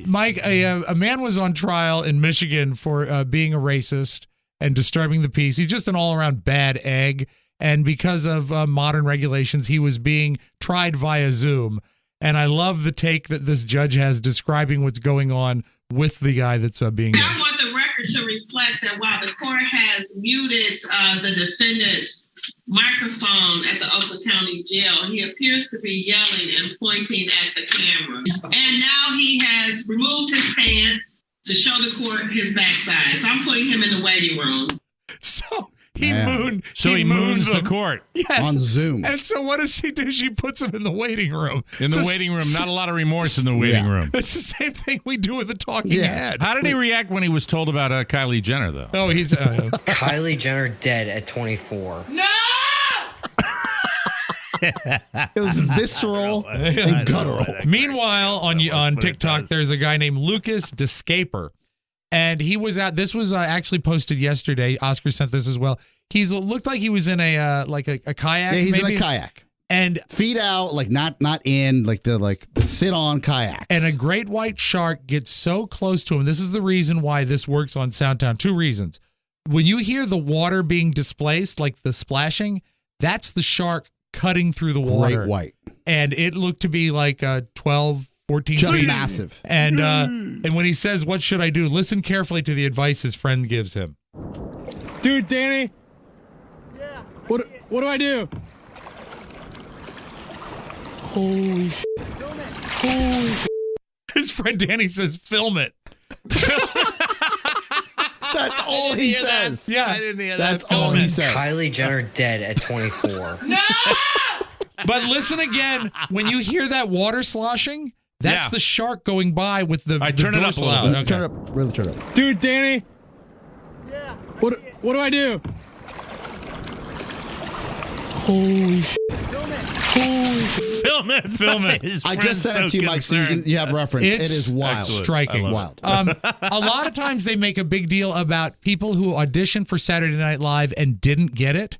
Mike, a man was on trial in Michigan for being a racist and disturbing the peace. He's just an all-around bad egg. And because of modern regulations, he was being tried via Zoom. And I love the take that this judge has describing what's going on with the guy that's being. I want the record to reflect that while the court has muted the defendant's microphone at the Oakland County Jail, he appears to be yelling and pointing at the camera. And now he has removed his pants to show the court his backside. So I'm putting him in the waiting room. So he he moons the court. Yes. On Zoom. And so what does she do? She puts him in the waiting room. In the waiting room. Not a lot of remorse in the waiting room. It's the same thing we do with the talking head. How did he react when he was told about Kylie Jenner, though? Oh, he's... Kylie Jenner dead at 24. No! It was visceral and guttural. Meanwhile, on TikTok, there's a guy named Lucas Descaper. And he was at, this was actually posted yesterday. Oscar sent this as well. He looked like he was in a kayak. Yeah, he's maybe. in a kayak. And feet out, like not in, like the sit on kayak. And a great white shark gets so close to him. This is the reason why this works on Soundtown. 2 reasons. When you hear the water being displaced, like the splashing, that's the shark cutting through the water. Great white. And it looked to be like 12, 14 just feet. massive. And when he says, "What should I do?" listen carefully to the advice his friend gives him. Dude, Danny. Yeah. What do I do? Holy shit. Holy shit. His friend Danny says, "Film it." That's all he says. Yeah, I didn't hear that's that. all he said. Kylie Jenner dead at 24. No! But listen again. When you hear that water sloshing, that's the shark going by with the. Turn it up a little bit. Okay. Turn it up. Really turn it up. Dude, Danny. Yeah. What do I do? Holy shit. Film it. I just sent it to you, Mike, so you have reference. It is wild. Excellent. Striking. Wild. A lot of times they make a big deal about people who auditioned for Saturday Night Live and didn't get it.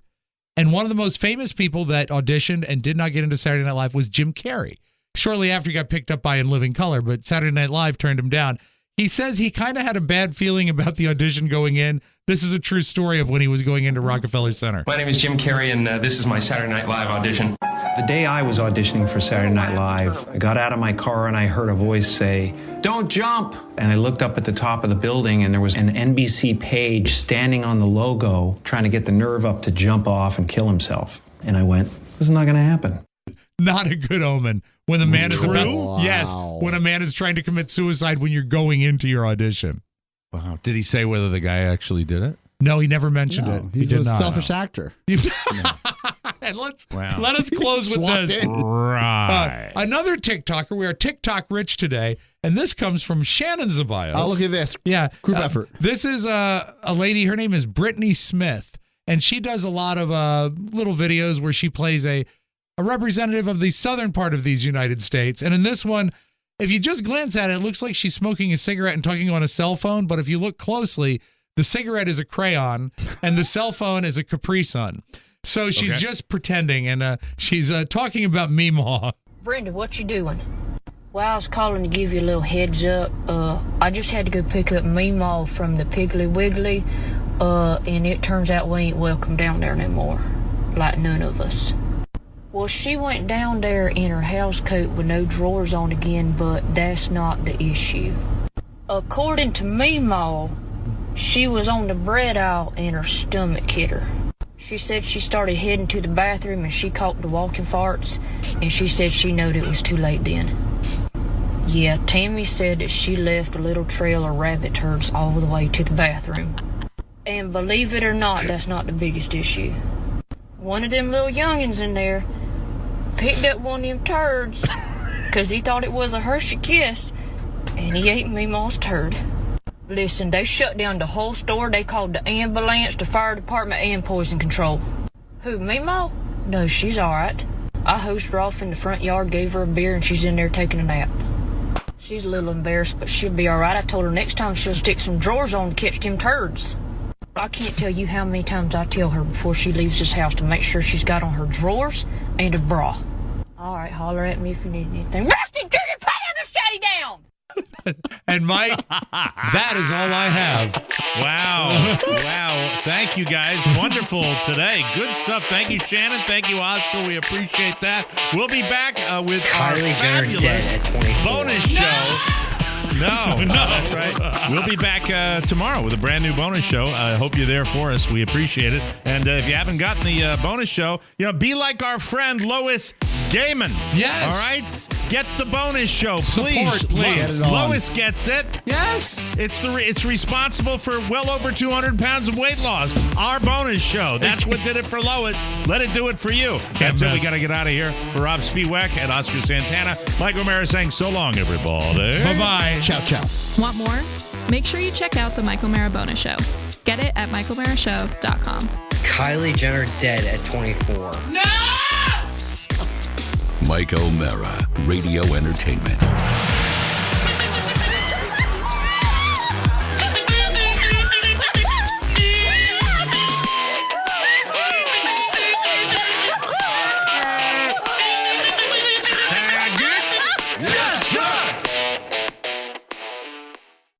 And one of the most famous people that auditioned and did not get into Saturday Night Live was Jim Carrey. Shortly after he got picked up by In Living Color, but Saturday Night Live turned him down. He says he kind of had a bad feeling about the audition going in. This is a true story of when he was going into Rockefeller Center. My name is Jim Carrey, and this is my Saturday Night Live audition. The day I was auditioning for Saturday Night Live, I got out of my car and I heard a voice say, "Don't jump!" And I looked up at the top of the building and there was an NBC page standing on the logo trying to get the nerve up to jump off and kill himself. And I went, this is not going to happen. Not a good omen when the man is about. Wow. Yes, when a man is trying to commit suicide when you're going into your audition. Wow. Did he say whether the guy actually did it? No, he never mentioned it. He's he did a not. selfish actor. And let us close with this. Right. Another TikToker. We are TikTok rich today, and this comes from Shannon Zabios. Oh, look at this. Yeah. Group effort. This is a lady. Her name is Brittany Smith, and she does a lot of little videos where she plays a representative of the southern part of these United States. And in this one, if you just glance at it, it looks like she's smoking a cigarette and talking on a cell phone. But if you look closely, the cigarette is a crayon, and the cell phone is a Capri Sun. So she's just pretending, and she's talking about Meemaw. Brenda, what you doing? Well, I was calling to give you a little heads up. I just had to go pick up Meemaw from the Piggly Wiggly, and it turns out we ain't welcome down there no more. Like none of us. Well, she went down there in her house coat with no drawers on again, but that's not the issue. According to Meemaw, she was on the bread aisle and her stomach hit her. She said she started heading to the bathroom and she caught the walking farts, and she said she knowed it was too late then. Yeah, Tammy said that she left a little trail of rabbit turds all the way to the bathroom. And believe it or not, that's not the biggest issue. One of them little youngins in there picked up one of them turds because he thought it was a Hershey Kiss, and he ate Meemaw's turd. Listen, they shut down the whole store. They called the ambulance, the fire department, and poison control. Who, Meemaw? No, she's all right. I hosed her off in the front yard, gave her a beer, and she's in there taking a nap. She's a little embarrassed, but she'll be all right. I told her next time she'll stick some drawers on to catch them turds. I can't tell you how many times I tell her before she leaves this house to make sure she's got on her drawers and a bra. All right, holler at me if you need anything. Rusty, turn your piano shutty down! And Mike, that is all I have. Wow. Thank you, guys. Wonderful today. Good stuff. Thank you, Shannon. Thank you, Oscar. We appreciate that. We'll be back with Kylie our Jenner dead fabulous at 24. bonus show. No, that's right. We'll be back tomorrow with a brand new bonus show. I hope you're there for us. We appreciate it. And if you haven't gotten the bonus show, be like our friend Lois Gaiman. Yes. All right? Get the bonus show, Support, please. Lois. Lois gets it. Yes. It's responsible for well over 200 pounds of weight loss. Our bonus show. That's what did it for Lois. Let it do it for you. That's it. We got to get out of here. For Rob Spiewak and Oscar Santana, Mike O'Mara saying so long, everybody. Bye-bye. Ciao, ciao. Want more? Make sure you check out the Mike O'Mara bonus show. Get it at MikeO'MaraShow.com. Kylie Jenner dead at 24. Mike O'Mara, Radio Entertainment.